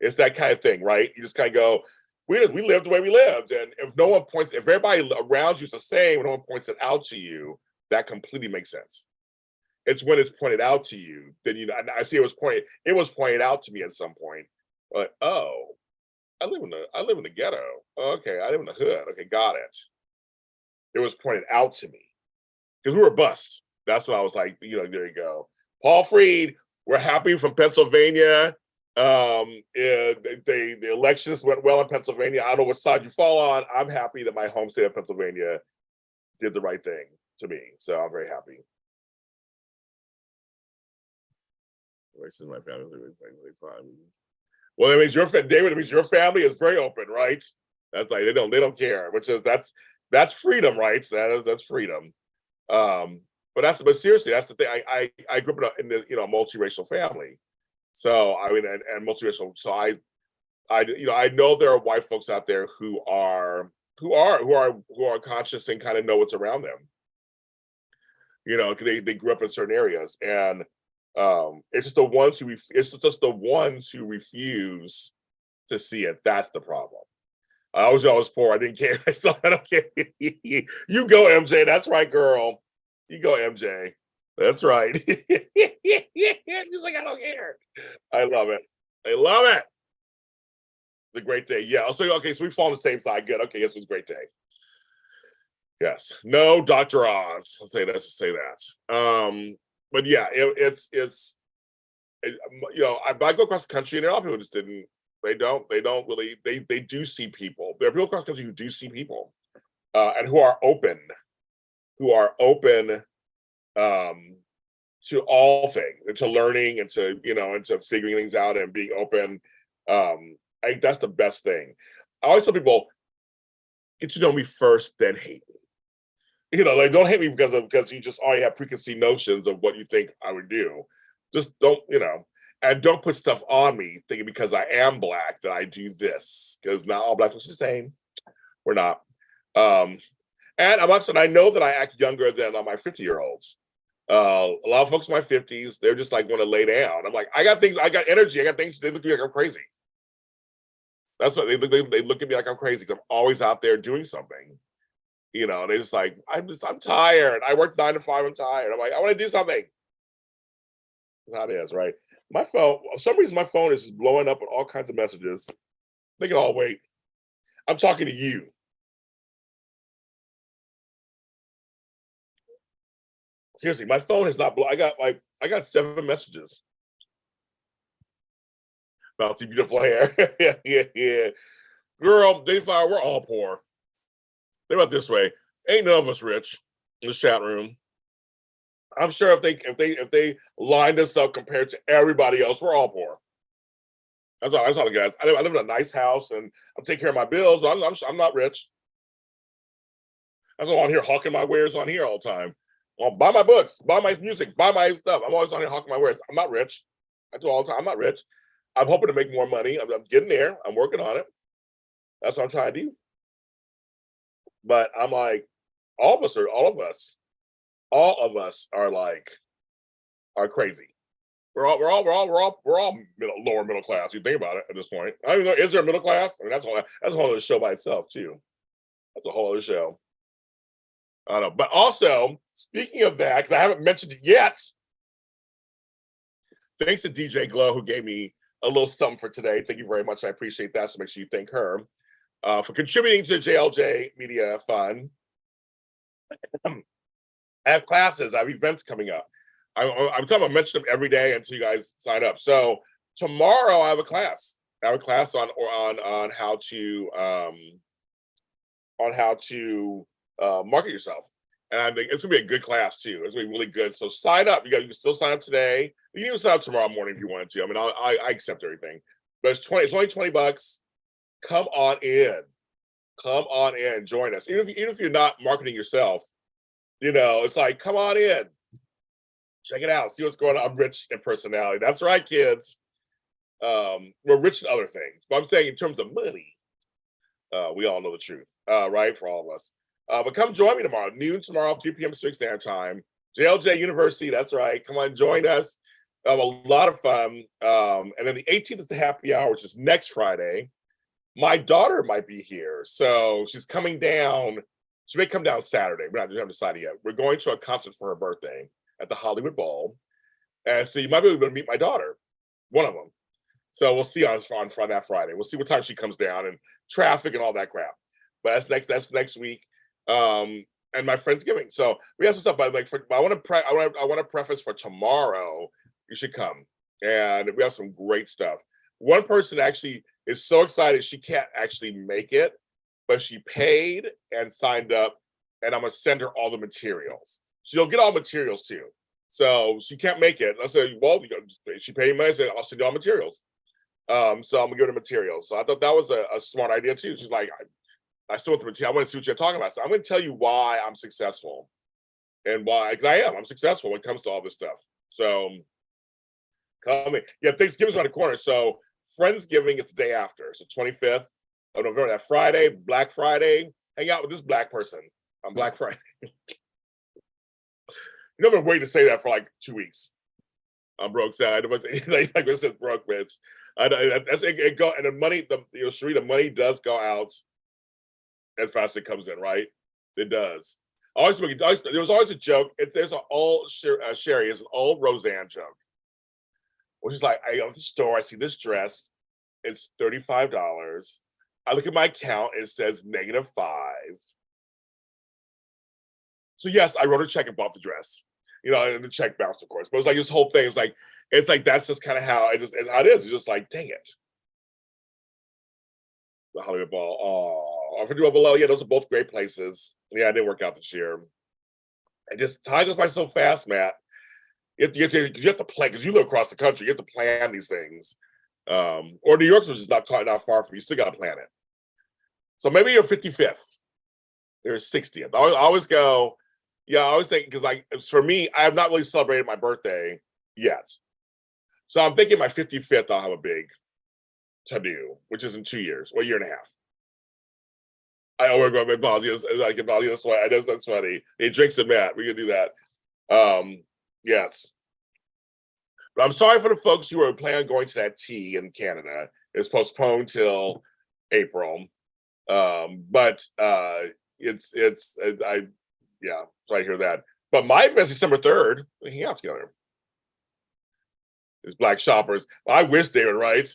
Speaker 1: It's that kind of thing, right? You just kind of go, we lived the way we lived. And if no one points, if everybody around you is the same, when no one points it out to you, that completely makes sense. It's when it's pointed out to you, then I see it was pointed out to me at some point. Like, oh, I live in the ghetto. Okay, I live in the hood. Okay, got it. It was pointed out to me. Because we were bust. That's what I was like, there you go. Paul Freed, we're happy from Pennsylvania. The elections went well in Pennsylvania. I don't know what side you fall on. I'm happy that my home state of Pennsylvania did the right thing to me. So I'm very happy. My family, well, that means David, it means your family is very open, right? That's like they don't care, which is that's freedom, right? That's freedom. But seriously, that's the thing. I grew up in a multiracial family, so I mean, and multiracial. So I know there are white folks out there who are conscious and kind of know what's around them. They grew up in certain areas, and it's just the ones who refuse to see it. That's the problem. I was always poor. I didn't care. I don't care. You go, MJ. That's right, girl. You go, MJ. That's right. She's like, I don't care. I love it. I love it. It's a great day. Yeah. So okay. So we fall on the same side. Good. Okay. Yes, it was a great day. Yes. No, Dr. Oz. I'll say that. But yeah, I go across the country, and a lot of people just didn't. They don't really. They do see people. There are people across the country who do see people, and who are open to all things, and to learning, and to figuring things out, and being open. I think that's the best thing. I always tell people, get to know me first, then hate me. Don't hate me because you just already have preconceived notions of what you think I would do. Just don't, and don't put stuff on me thinking because I am Black that I do this, because not all Black folks are the same. We're not. And I know that I act younger than my 50-year-olds. A lot of folks in my 50s, they're just like want to lay down. I'm like, I got energy, I got things. They look at me like I'm crazy. That's what they look at me like I'm crazy, because I'm always out there doing something. And they just like, I'm tired. I work 9 to 5. I'm tired. I'm like, I want to do something. That's how it is, right? My phone, for some reason, my phone is just blowing up with all kinds of messages. They can all wait. I'm talking to you. Seriously, my phone is not. I got 7 messages. Bouncy, beautiful hair. Yeah. Girl, Dayfire, we're all poor. Think about it this way: ain't none of us rich in this chat room. I'm sure if they lined us up compared to everybody else, we're all poor. That's all, guys. I live in a nice house and I'm taking care of my bills. But I'm not rich. I'm on here hawking my wares on here all the time. Well, buy my books, buy my music, buy my stuff. I'm always on here hawking my wares. I'm not rich. I do all the time. I'm not rich. I'm hoping to make more money. I'm getting there. I'm working on it. That's what I'm trying to do. But I'm like, all of us are crazy. We're all lower middle class. You think about it at this point. I don't even know, is there a middle class? I mean, that's a whole other show by itself too. That's a whole other show. I don't know. But also, speaking of that, because I haven't mentioned it yet, thanks to DJ Glow who gave me a little something for today. Thank you very much. I appreciate that. So make sure you thank her for contributing to JLJ Media Fund. I have classes. I have events coming up. I'm talking about mention them every day until you guys sign up. So tomorrow I have a class. I have a class on how to market yourself, and I think it's gonna be a good class too. It's gonna be really good. So sign up. You can still sign up today. You can even sign up tomorrow morning if you wanted to. I mean, I accept everything, but it's only $20. Come on in. Come on in. Join us. Even if you're not marketing yourself, it's like, come on in. Check it out. See what's going on. I'm rich in personality. That's right, kids. We're rich in other things. But I'm saying in terms of money, we all know the truth, right? For all of us. But come join me tomorrow, noon tomorrow, 3 p.m. Pacific Standard Time. JLJ University, that's right. Come on, join us. A lot of fun. And then the 18th is the happy hour, which is next Friday. My daughter might be here. So she's coming down. She may come down Saturday. We haven't decided yet. We're going to a concert for her birthday at the Hollywood Bowl. And so you might be able to meet my daughter, one of them. So we'll see on that Friday. We'll see what time she comes down and traffic and all that crap. But that's next week. And my Friendsgiving. So we have some stuff. But I want to preface for tomorrow. You should come, and we have some great stuff. One person actually is so excited she can't actually make it, but she paid and signed up, and I'm gonna send her all the materials. She'll get all materials too. So she can't make it. I said, well, she paid money. I said, I'll send you all materials. So I'm gonna give her materials. So I thought that was a smart idea too. She's like, I still want the material. I want to see what you're talking about. So I'm going to tell you why I'm successful and why, because I'm successful when it comes to all this stuff. So come in. Yeah, Thanksgiving's around the corner. So Friendsgiving is the day after. So 25th of November, that Friday, Black Friday. Hang out with this black person on Black Friday. I've been waiting to say that for like 2 weeks. I'm broke, sad. Like I said, broke, bitch. That's it. Go and the money. Sheree, the money does go out as fast as it comes in, right? It does. There was always a joke. There's an old Sherry is an old Roseanne joke, which is like, I go to the store, I see this dress, it's $35. I look at my account, it says -5. So yes, I wrote a check and bought the dress, and the check bounced, of course. But it was like this whole thing. It's like that's just kind of how it is. It's just like, dang it. The Hollywood Ball. Oh, for below. Yeah, those are both great places. Yeah, it didn't work out this year. Time goes by so fast, Matt. You have to plan, because you live across the country. You have to plan these things. Or New York's, which is not far from you. You still got to plan it. So maybe you're 55th. You're 60th. I always go. Yeah, I always think, because for me, I have not really celebrated my birthday yet. So I'm thinking my 55th, I'll have a big to-do, which is in 2 years, or a year and a half. I always go, that's funny. He drinks and Matt. We can do that. Yes. But I'm sorry for the folks who are planning on going to that tea in Canada. It's postponed till April. But so I hear that. But my event's December 3rd. We hang out together. It's black shoppers. I wish they were right.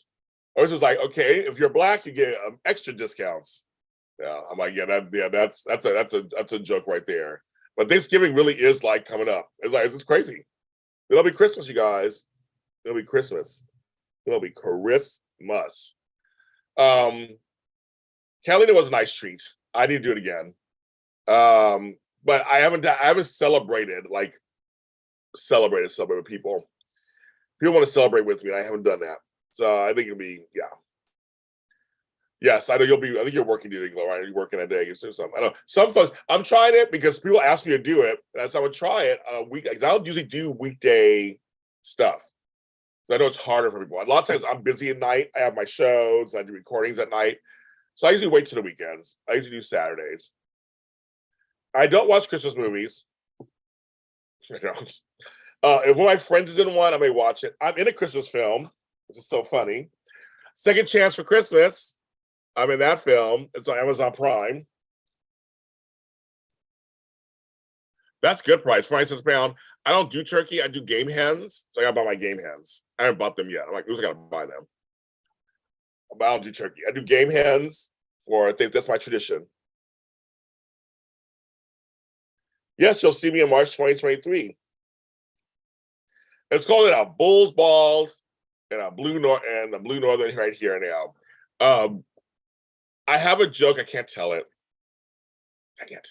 Speaker 1: I was just like, okay, if you're black, you get extra discounts. Yeah, I'm like, that's a joke right there. But Thanksgiving really is like coming up. It's crazy. It'll be Christmas, you guys. It'll be Christmas. It'll be Christmas. Catalina was a nice treat. I need to do it again. But I haven't celebrated with people. People want to celebrate with me, and I haven't done that. So I think it'll be, yeah. Yes, I know I think you're working today, right? You're working a day or something. I know some folks, I'm trying it because people ask me to do it. And so I would try it on a week, because I don't usually do weekday stuff. So I know it's harder for people. A lot of times I'm busy at night. I have my shows, I do recordings at night. So I usually wait till the weekends. I usually do Saturdays. I don't watch Christmas movies. I don't. If one of my friends is in one, I may watch it. I'm in a Christmas film, which is so funny. Second Chance for Christmas. I'm in that film. It's on Amazon Prime. That's good price, 96 pounds. I don't do turkey. I do game hens. So I gotta buy my game hens. I haven't bought them yet. I'm like, who's gonna buy them? But I don't do turkey. I do game hens I think that's my tradition. Yes, you'll see me in March 2023. It's called a Bulls Balls and a Blue Northern right here now. I have a joke. I can't tell it. Dang it.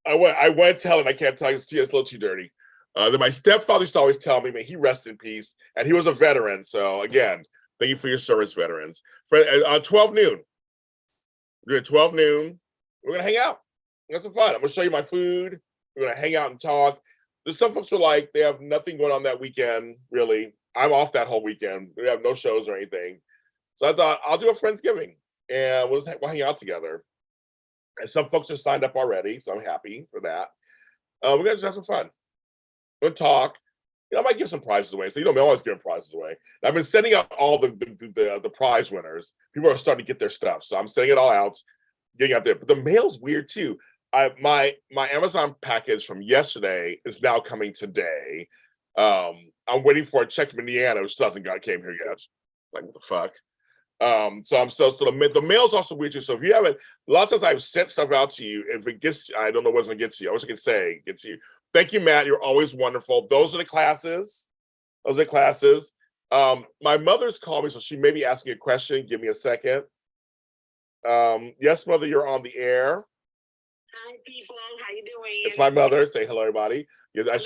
Speaker 1: I want to tell it. I can't tell it. It's a little too dirty. Then my stepfather used to always tell me, "May he rest in peace." And he was a veteran. So again, thank you for your service, veterans. On 12 noon, we're doing 12 noon. We're gonna hang out. Have some fun. I'm gonna show you my food. We're gonna hang out and talk. There's some folks who are like, they have nothing going on that weekend. Really, I'm off that whole weekend. We have no shows or anything. So I thought I'll do a Friendsgiving, and we'll hang out together. And some folks are signed up already, so I'm happy for that. We're gonna just have some fun. We'll talk. I might give some prizes away. So I'm always giving prizes away. And I've been sending out all the prize winners. People are starting to get their stuff, so I'm sending it all out, getting out there. But the mail's weird too. My Amazon package from yesterday is now coming today. I'm waiting for a check from Indiana, which came here yet. Like, what the fuck? So the mail's also weird too. So if you haven't, a lot of times I've sent stuff out to you. If it gets, I don't know what's gonna get to you. I wish I could say get to you. Thank you, Matt. You're always wonderful. Those are the classes. My mother's called me, so she may be asking a question. Give me a second. Yes, mother, you're on the air.
Speaker 2: Hi, people. How you doing?
Speaker 1: It's my mother. Say hello, everybody. Yeah, I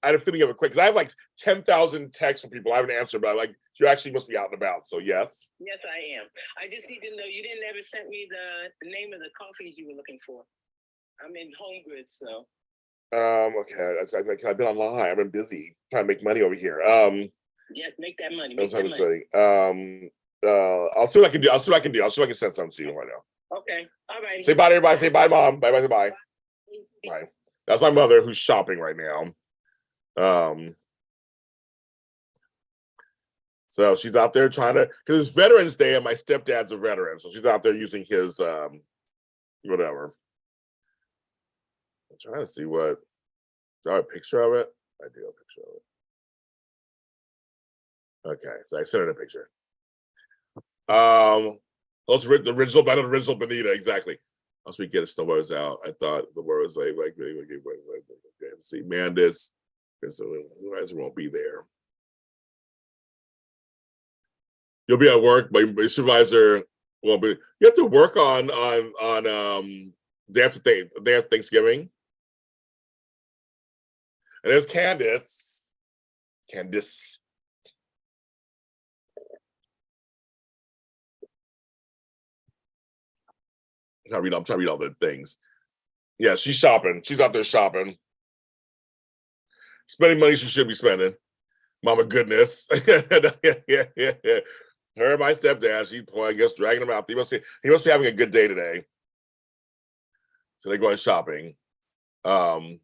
Speaker 1: had a feeling of it quick because I have like 10,000 texts from people I haven't answered, but you actually must be out and about. So yes.
Speaker 2: Yes, I am. I just need to know, you didn't ever send me the name of the coffees you were looking for. I'm in Home Goods, so.
Speaker 1: Okay. I've been online. I've been busy trying to make money over here.
Speaker 2: Yes, make that money.
Speaker 1: I'll see what I can do. I'll see what I can send something to you right now.
Speaker 2: Okay. All right.
Speaker 1: Say bye to everybody. Say bye, Mom. Bye. Bye. That's my mother who's shopping right now. So she's out there trying to, because it's Veterans Day and my stepdad's a veteran. So she's out there using his whatever. I'm trying to see do I have a picture of it? I do have a picture of it. Okay, so I sent her a picture. That's the original Benita, exactly. Once we get the words out, I thought the word was like see, man, this won't be there. You'll be at work, but your supervisor won't be. You have to work on day after Thanksgiving. And there's Candace. I'm trying to read all the things. Yeah, she's shopping. She's out there shopping. Spending money she should be spending. Mama goodness. Yeah. Her and my stepdad, I guess, dragging him out. He must be having a good day today. So they're going shopping. I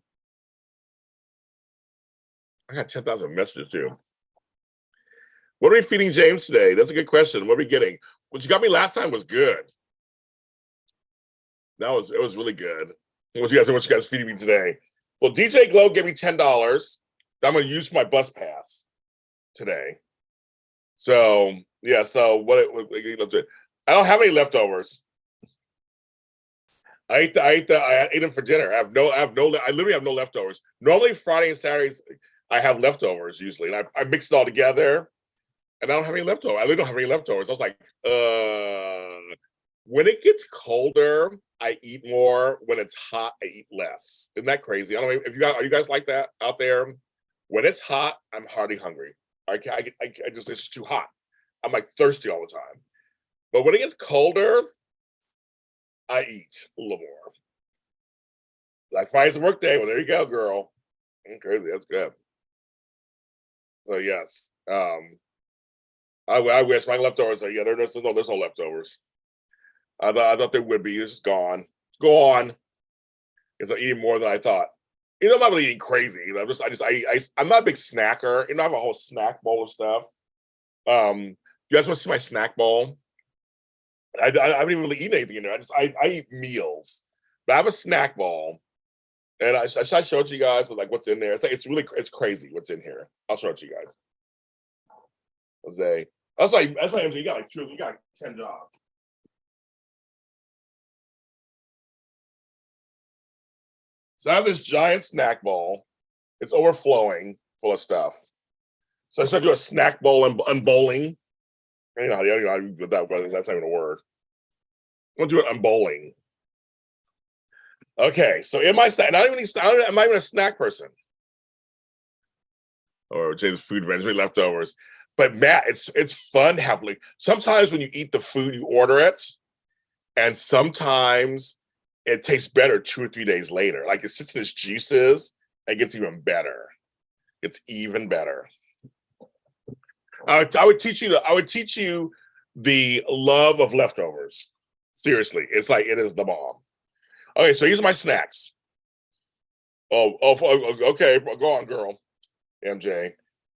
Speaker 1: got 10,000 messages too. What are we feeding James today? That's a good question. What are we getting? What you got me last time was good. It was really good. What you guys feeding me today? Well, DJ Glow gave me $10 that I'm going to use for my bus pass today. So yeah. So I don't have any leftovers. I ate them for dinner. I literally have no leftovers. Normally Friday and Saturdays I have leftovers usually, and I mix it all together, and I don't have any leftovers. I literally don't have any leftovers. I was like, when it gets colder, I eat more. When it's hot, I eat less. Isn't that crazy? I don't know if are you guys like that out there? When it's hot, I'm hardly hungry. I just it's too hot. I'm like thirsty all the time. But when it gets colder, I eat a little more. Like Friday's a work day. Well, there you go, girl. Crazy. That's good. So yes, I wish my leftovers. Yeah, there's no leftovers. I thought there would be. It's just gone. It's gone. Because I'm eating more than I thought. I'm not really eating crazy. I'm not a big snacker. I have a whole snack bowl of stuff. You guys want to see my snack bowl? I haven't even really eaten anything in there. I eat meals, but I have a snack bowl, and I show it to you guys with like what's in there. It's crazy what's in here. I'll show it to you guys. Jose, that's why you got like 10 jobs. So I have this giant snack bowl. It's overflowing full of stuff. So I started doing a snack bowl and unbowling. You know how to do that, but that's not even a word. I'm gonna do it unbowling. Okay, so in my snack, I'm not even a snack person. Or James food vendors, leftovers. But Matt, it's fun to have like sometimes when you eat the food, you order it, and sometimes it tastes better 2 or 3 days later. Like it sits in its juices and gets even better. It's even better. I would teach you the love of leftovers. Seriously, it's like it is the bomb. Okay, so these are my snacks. Okay, go on, girl. MJ.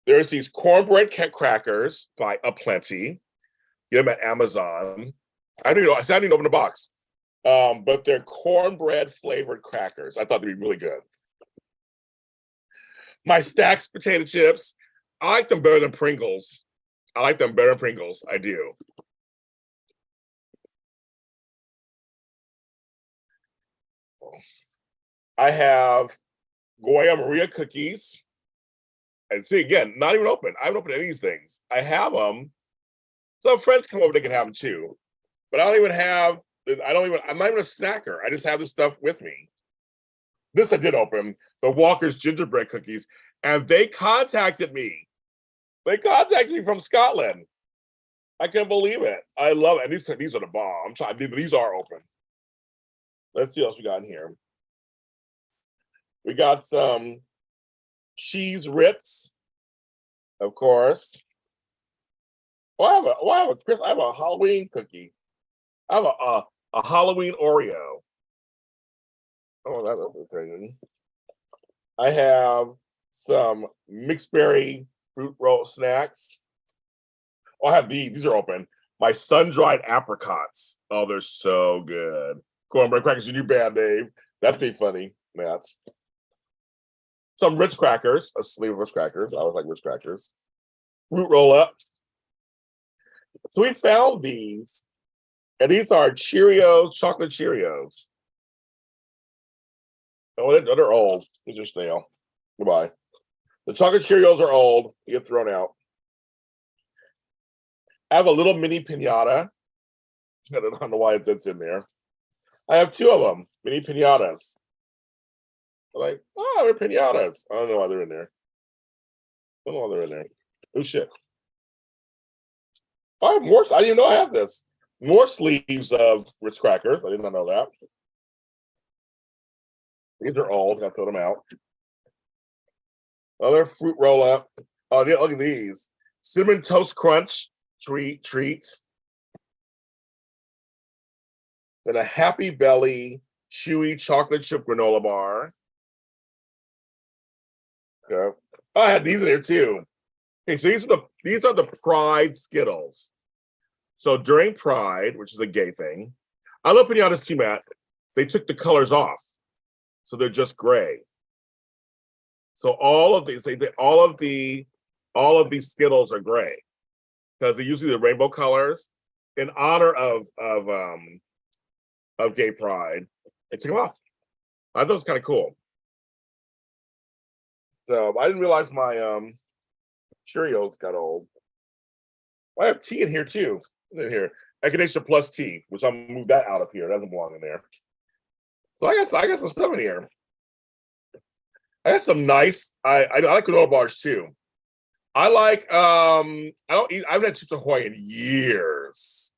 Speaker 1: There's these cornbread crackers by Aplenty. Get them at Amazon. I didn't even open the box. But they're cornbread flavored crackers. I thought they'd be really good. My Stax potato chips. I like them better than Pringles. I do. I have Goya Maria cookies. And see, again, not even open. I haven't opened any of these things. I have them. So if friends come over, they can have them too. But I'm not even a snacker. I just have this stuff with me. This I did open, the Walker's gingerbread cookies. And they contacted me. They contacted me from Scotland. I can't believe it. I love it. And these are the bomb. These are open. Let's see what else we got in here. We got some cheese Ritz, of course. I have a Halloween cookie. I have a Halloween Oreo. Oh, that looks crazy. I have some mixed berry fruit roll snacks. Oh, I have these. These are open. My sun-dried apricots. Oh, they're so good. Cornbread crackers, your new band name. That's pretty funny, Matt. Some Ritz crackers, a sleeve of Ritz crackers. I always like Ritz crackers. Fruit roll up. So we found these, and these are Cheerios, chocolate Cheerios. Oh, they're old. These are stale. Goodbye. The chocolate Cheerios are old. You get thrown out. I have a little mini pinata. I don't know why it's in there. I have 2 of them, mini pinatas. Like, oh, they're pinatas. I don't know why they're in there. Oh shit. I have more. I didn't even know I have this. More sleeves of Ritz crackers. I did not know that. These are old. I put them out. Other fruit roll up. Oh, yeah, look at these. Cinnamon Toast Crunch treats. Then a Happy Belly chewy chocolate chip granola bar. Okay. Oh, I had these in there too. Okay, so these are the Pride Skittles. So during Pride, which is a gay thing, I love pinatas too, Matt. They took the colors off, so they're just gray. So all of these Skittles are gray because they're usually the rainbow colors in honor of gay pride. It took off. I thought it was kind of cool. So I didn't realize my Cheerios got old. I have tea in here too. In here, Echinacea Plus tea, which I'm gonna move that out of here. It doesn't belong in there. So I got some stuff in here. I got some nice. I like granola bars too. I like I haven't had Chips Ahoy in years.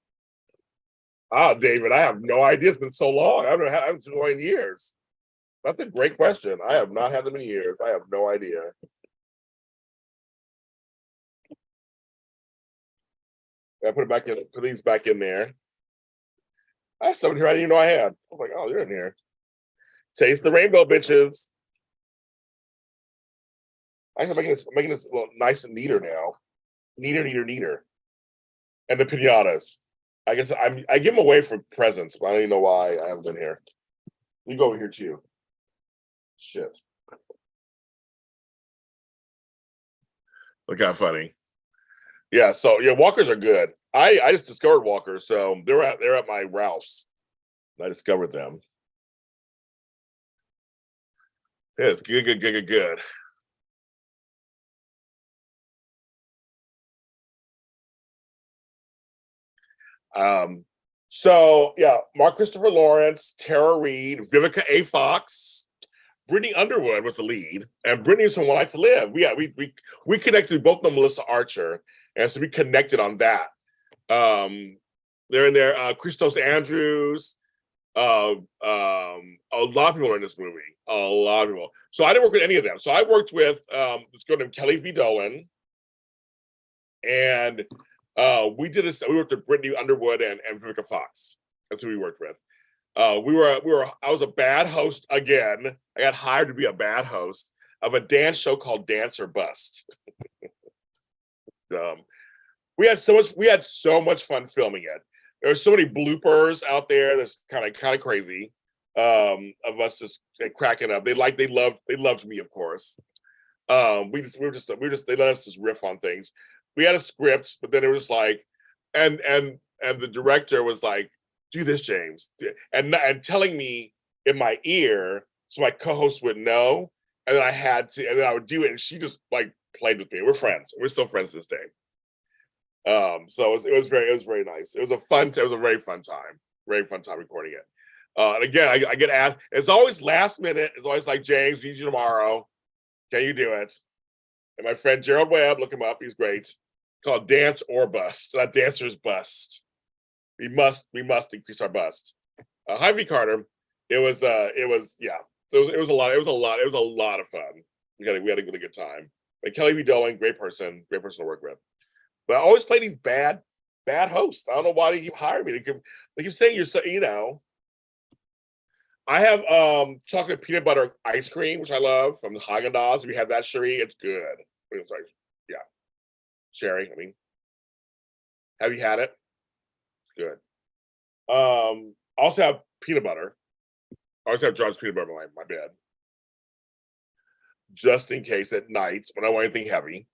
Speaker 1: Ah, David, I have no idea. It's been so long. I haven't had Chips Ahoy in years. That's a great question. I have not had them in years. I have no idea. I put it back in. Put these back in there. I have something here I didn't even know I had. I was like, oh, they're in here. Taste the rainbow, bitches. I'm making this a little nice and neater now. Neater. And the pinatas. I guess I give them away for presents, but I don't even know why I haven't been here. You go over here too. Shit. Look how funny. Yeah, so yeah, walkers are good. I just discovered walkers, so they're at my Ralph's. I discovered them. Yeah, it's good. So yeah, Mark Christopher Lawrence, Tara Reid, Vivica A. Fox, Brittany Underwood was the lead, and Brittany's from One Life to Live. We connected. We both know Melissa Archer, and so we connected on that. They're in there. Christos Andrews. A lot of people are in this movie. A lot of people. So I didn't work with any of them. So I worked with this girl named Kelly V. Dolan, and we worked with Brittany Underwood and Vivica Fox. That's who we worked with. I was a bad host again. I got hired to be a bad host of a dance show called Dance or Bust. We had so much fun filming it. There were so many bloopers out there that's kind of crazy of us just cracking up. They loved me, of course. They let us just riff on things. We had a script, but then it was like, and the director was like, do this, James, and telling me in my ear so my co-host would know, and then I would do it, and she just like played with me. We're friends. We're still friends to this day. So it was very nice. It was a very fun time. Very fun time recording it. And again, I get asked, it's always last minute. It's always like, James, we need you tomorrow. Can you do it? And my friend Gerald Webb, look him up, he's great. Called Dance or Bust, not Dancer's Bust. We must increase our bust. Hy-Vee Carter, it was yeah. So it was a lot of fun. We had a really good time. And Kelly V. Dolan, great person to work with. But I always play these bad hosts. I don't know why they keep hiring me. They keep saying you're so, I have chocolate peanut butter ice cream, which I love from the Haagen-Dazs. We have that, Sherry. It's good. It's like, yeah. Sherry, I mean, have you had it? It's good. I also have peanut butter. I always have John's peanut butter in my bed. Just in case at nights when I want anything heavy.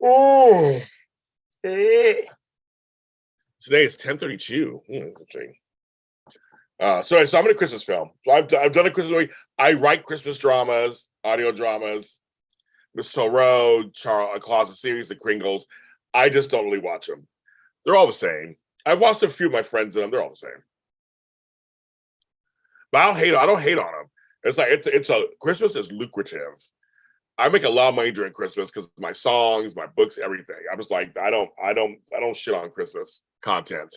Speaker 1: Oh, today is 10:32. So I'm in a Christmas film. So I've done a Christmas movie. I write Christmas dramas, audio dramas. Miss Road, Claus of Series, the Kringles. I just don't really watch them. They're all the same. I've watched a few of my friends in them. They're all the same. But I don't hate on them. It's like Christmas is lucrative. I make a lot of money during Christmas because my songs, my books, everything. I'm just like, I don't shit on Christmas content.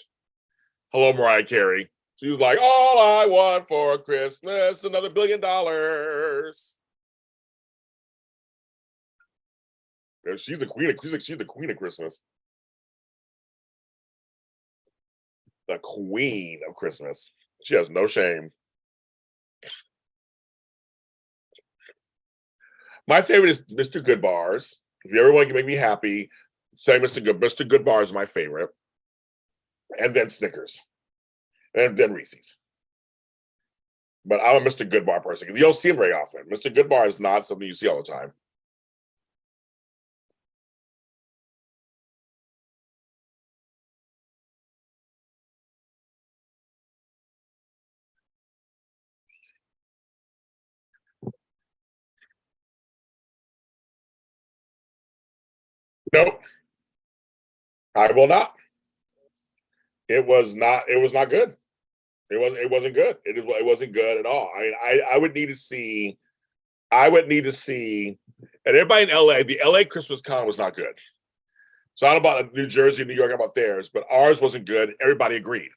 Speaker 1: Hello, Mariah Carey. She was like, all I want for Christmas, another $1 billion. She's the queen of Christmas. The queen of Christmas. She has no shame. My favorite is Mr. Goodbars. If you ever want to make me happy, say Mr. Goodbars is my favorite. And then Snickers. And then Reese's. But I'm a Mr. Goodbar person. You don't see him very often. Mr. Goodbar is not something you see all the time. Nope, I will not. It was not. It was not good. It was. It wasn't good. It wasn't good at all. I would need to see. I would need to see. And everybody in LA, the LA Christmas con was not good. So I don't know about New Jersey, New York about theirs, but ours wasn't good. Everybody agreed.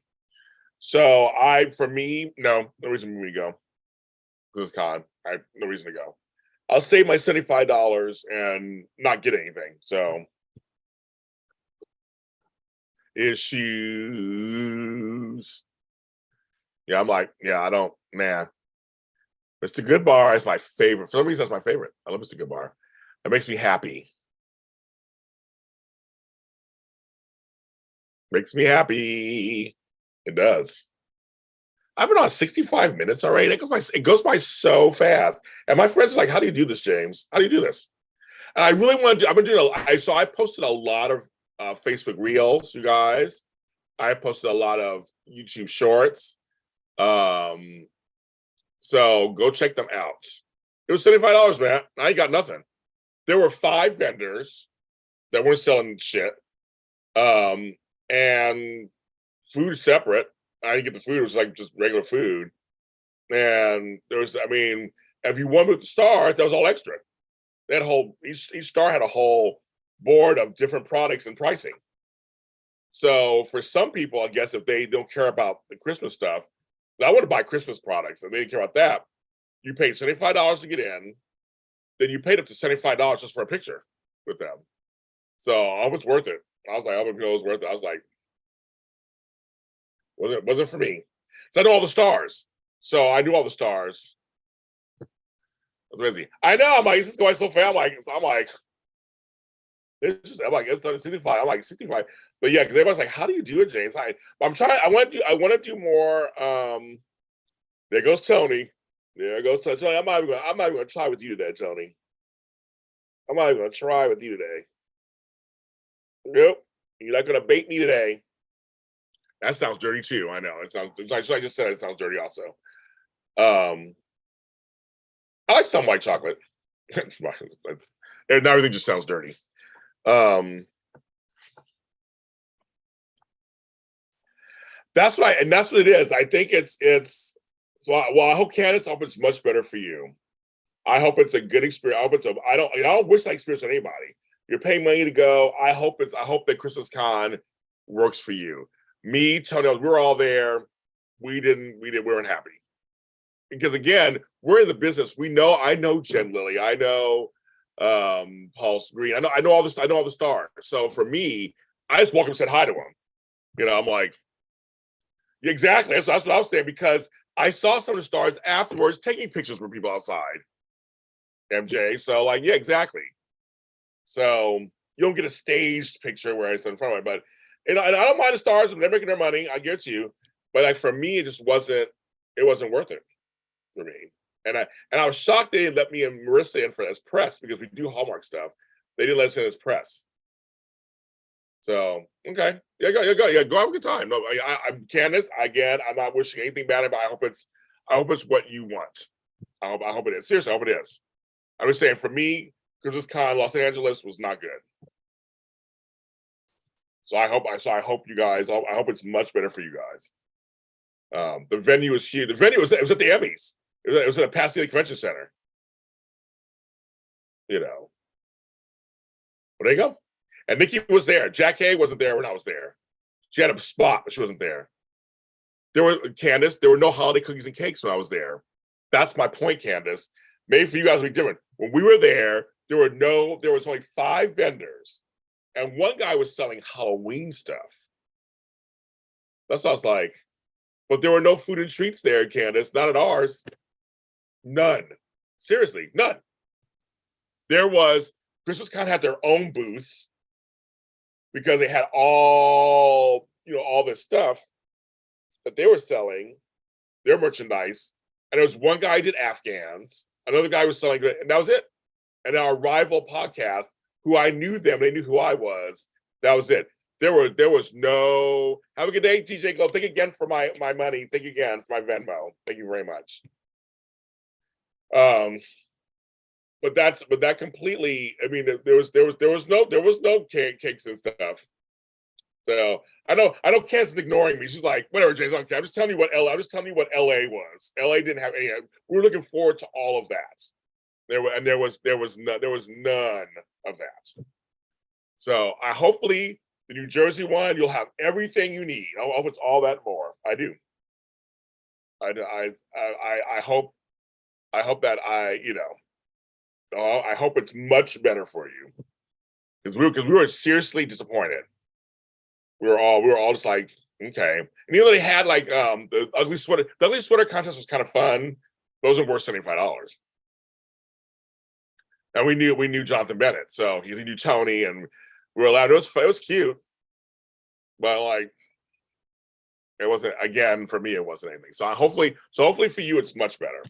Speaker 1: So for me, no reason for me to go to this con. I no reason to go. I'll save my $75 and not get anything. So issues. Yeah, I'm like, yeah, I don't, man. Mr. Goodbar is my favorite. For some reason, that's my favorite. I love Mr. Goodbar. It makes me happy. Makes me happy. It does. I've been on 65 minutes already. It goes by so fast. And my friends are like, how do you do this, James? How do you do this? And I really want to do, I've been doing, I posted a lot of Facebook Reels, you guys. I posted a lot of YouTube Shorts. So go check them out. It was $75, man. I ain't got nothing. There were 5 vendors that weren't selling shit. And food separate. I didn't get the food, it was like just regular food. And there was, I mean, if you wanted with the star, that was all extra. That whole each star had a whole board of different products and pricing. So for some people, I guess if they don't care about the Christmas stuff, I want to buy Christmas products and they didn't care about that. You paid $75 to get in, then you paid up to $75 just for a picture with them. So it was worth it. I was like, it was worth it. I was like, wasn't for me. So I know all the stars. So I knew all the stars. I know. I'm like, this is going so fast. It's 65. I'm like 65. But yeah, because everybody's like, how do you do it, James? I'm trying. I want to do more. There goes Tony. There goes Tony. I'm not even going to try with you today, Tony. I'm not even going to try with you today. Nope. You're not going to bait me today. That sounds dirty too. I know. It sounds like I just said it sounds dirty also. I like some white chocolate. And everything just sounds dirty. That's right, and that's what it is. I think it's so. I hope Candace, I hope it's much better for you. I hope it's a good experience. I don't wish that experience on anybody. You're paying money to go. I hope that Christmas Con works for you. Me, Tony, we were all there. We weren't happy. Because again, we're in the business. I know Jen Lilly. I know Paul Green. I know all this. I know all the stars. So for me, I just walked up and said hi to him. I'm like, yeah, exactly. That's what I was saying, because I saw some of the stars afterwards taking pictures with people outside. MJ. So like, yeah, exactly. So you don't get a staged picture where it's in front of me, but and I don't mind the stars. They're making their money. I get you, but like for me, it just wasn't. It wasn't worth it for me. And I was shocked they didn't let me and Marissa in as press, because we do Hallmark stuff. They didn't let us in as press. So okay, go have a good time. No, I'm Candace. Again, I'm not wishing anything bad, but I hope it's what you want. I hope it is. Seriously, I hope it is. I'm just saying, for me, Christmas Con Los Angeles was not good. So I hope you guys. I hope it's much better for you guys. The venue is huge. The venue was at the Emmys. It was at a Pasadena Convention Center. But there you go. And Nikki was there. Jack Hay wasn't there when I was there. She had a spot, but she wasn't there. There were no holiday cookies and cakes when I was there. That's my point, Candace. Maybe for you guys it'll be different. When we were there was only 5 vendors, and one guy was selling Halloween stuff. That's what I was like. But there were no food and treats there, Candace. Not at ours. None. Seriously, none. There was, Christmas Con had their own booth because they had all this stuff that they were selling, their merchandise. And there was one guy who did Afghans, another guy was selling, and that was it. And our rival podcast, who I knew them, they knew who I was. That was it. There was no, have a good day, TJ Glow. Thank you again for my money. Thank you again for my Venmo. Thank you very much. but that completely. I mean, there was no cakes and stuff. So I know Kansas is ignoring me. She's like, whatever, James. Okay, I'm just telling you what LA. I'm just telling you what LA was. LA didn't have any. We were looking forward to all of that. There was none of that. So I hopefully the New Jersey one, you'll have everything you need. I hope it's all that more. I do. I hope that I hope it's much better for you because we were seriously disappointed. We were all just like, okay. And you know, they had like the ugly sweater contest was kind of fun. Those are worth $75. And we knew Jonathan Bennett, so he knew Tony, and we were allowed. It was cute, but like it wasn't. Again, for me, it wasn't anything. So hopefully for you, it's much better.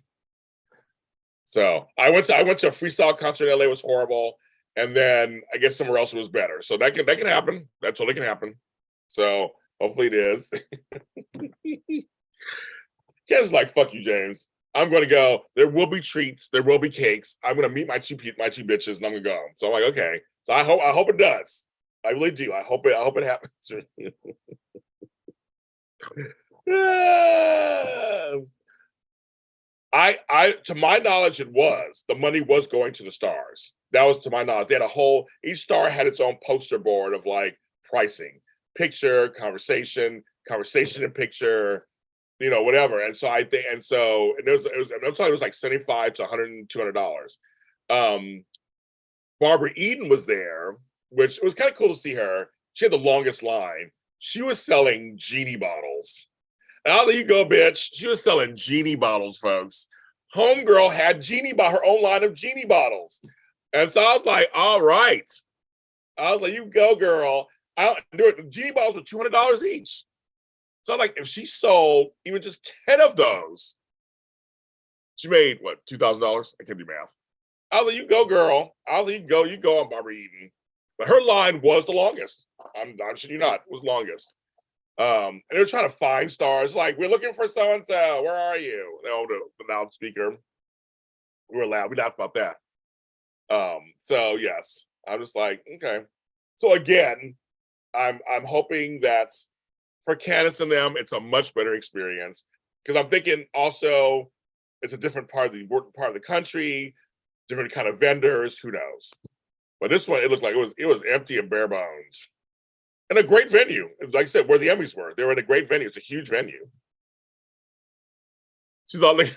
Speaker 1: So I went to a freestyle concert in LA. It was horrible, and then I guess somewhere else it was better. So that can happen. That totally can happen. So hopefully it is. Ken's like, fuck you, James. I'm going to go. There will be treats. There will be cakes. I'm going to meet my two bitches, and I'm going to go. So I'm like, okay. So I hope it does. I really do. I hope it happens. I to my knowledge, the money was going to the stars. That was to my knowledge. They had each star had its own poster board of like pricing, picture, conversation and picture, whatever. And so it was like $75 to $100, $200. Barbara Eden was there, which it was kind of cool to see her. She had the longest line. She was selling genie bottles. And I'll let you go, bitch. She was selling genie bottles, folks. Homegirl had her own line of genie bottles. And so I was like, all right. I was like, you go, girl. The genie bottles were $200 each. So like, if she sold even just 10 of those, she made what, $2,000? I can't do math. I was like, you go, girl. I was like, you go on Barbara Eden. But her line was the longest. I'm shitting you not. It was longest. And they were trying to find stars. Like, we're looking for so and so. Where are you? The loudspeaker. We were loud. We laughed about that. So yes, I'm just like, okay. So again, I'm hoping that for Candace and them, it's a much better experience because I'm thinking also it's a different part of the country, different kind of vendors. Who knows? But this one, it looked like it was empty and bare bones. And a great venue. Like I said, where the Emmys were. They were at a great venue. It's a huge venue. She's all like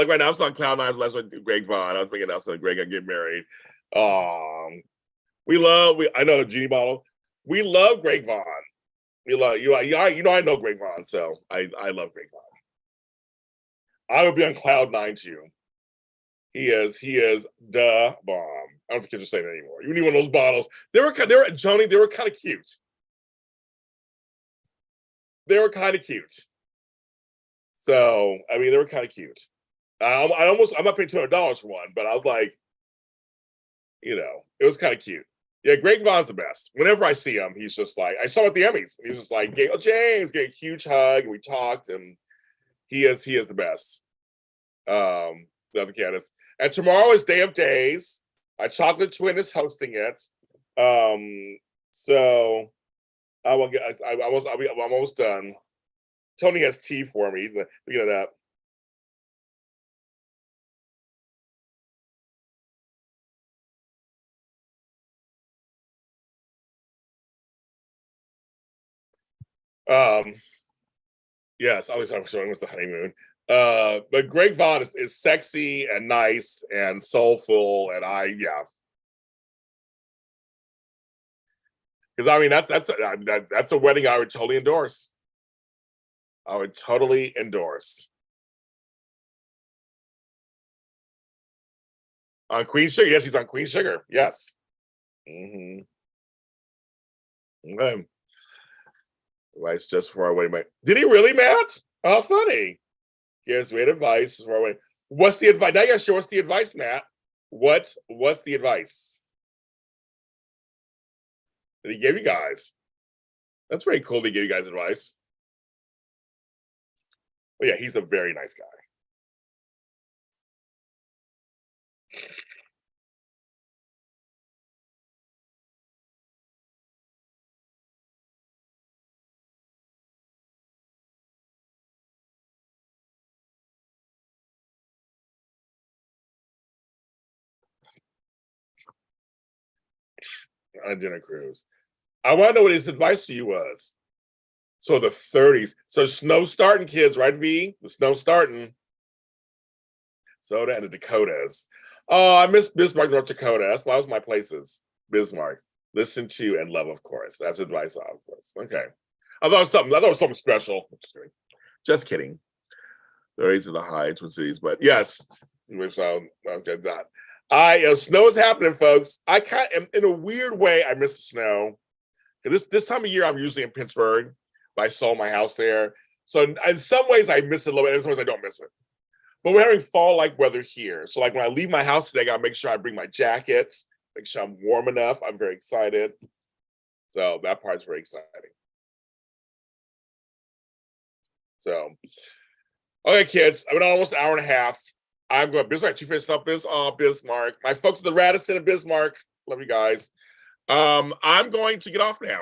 Speaker 1: right now, I'm on cloud nine last one, Greg Vaughn. I was thinking that's Greg gonna get married. I know Genie Bottle. We love Greg Vaughn. We love you. I know Greg Vaughn, so I love Greg Vaughn. I would be on cloud nine too. He is the bomb. I don't think kids are saying that anymore. You need one of those bottles. They were kind of cute. They were kind of cute. So I mean, they were kind of cute. I'm not paying $200 for one, but I was like, it was kind of cute. Yeah, Greg Vaughn's the best. Whenever I see him, he's just like, I saw him at the Emmys. He was just like, James, get a huge hug, and we talked, and he is the best. Love Candace. And tomorrow is Day of Days. My chocolate twin is hosting it. So I'm almost done. Tony has tea for me. Look at that. Yes, I was showing with the honeymoon. But Greg Vaughn is sexy and nice and soulful, and because I mean that's a wedding I would totally endorse. I would totally endorse. On Queen Sugar, yes, he's on Queen Sugar. Yes. Mm-hmm. Okay. Advice just for our wedding, mate. Did he really, Matt? Oh, funny. Here's great advice for our wedding. What's the advice? Now you gotta show us the advice, Matt. What's the advice that he gave you guys? That's very cool to give you guys advice. But yeah, he's a very nice guy. on a dinner cruise. I want to know what his advice to you was. So the 30s. So snow starting, kids, right, V? The snow starting. Soda and the Dakotas. Oh, I miss Bismarck, North Dakota. That's why my places. Bismarck. Listen to and love, of course. That's advice, of course. Okay. I thought it was something special. Just kidding. 30s in the high Twin Cities, but yes. So okay, that. Snow is happening, folks. I kind of, in a weird way, I miss the snow. This time of year, I'm usually in Pittsburgh. But I sold my house there. So in some ways, I miss it a little bit. In some ways, I don't miss it. But we're having fall-like weather here. So like when I leave my house today, I gotta make sure I bring my jackets, make sure I'm warm enough. I'm very excited. So that part's very exciting. So, okay, kids, I've been on almost an hour and a half. I'm going Bismarck. You finished up Bismarck. My folks at the Radisson and Bismarck. Love you guys. I'm going to get off now.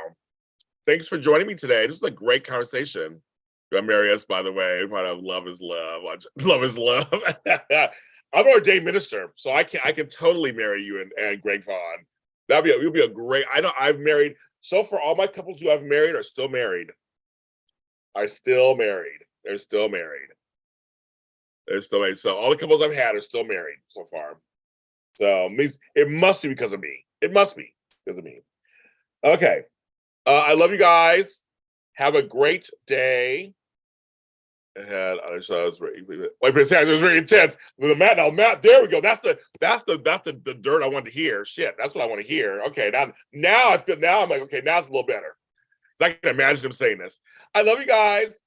Speaker 1: Thanks for joining me today. This was a great conversation. You'll marry us, by the way. Love is love. Love is love. I'm an ordained minister, so I can totally marry you and Greg Vaughn. You'll be a great. I know I've married. So for all my couples who I've married are still married. They're still married. They're still married. So all the couples I've had are still married so far. So it must be because of me. It must be because of me. Okay. I love you guys. Have a great day. Ahead. I saw it was very intense. Matt, there we go. That's the dirt I wanted to hear. Shit, that's what I want to hear. Okay, now I'm like, okay, now it's a little better. So I can imagine him saying this. I love you guys.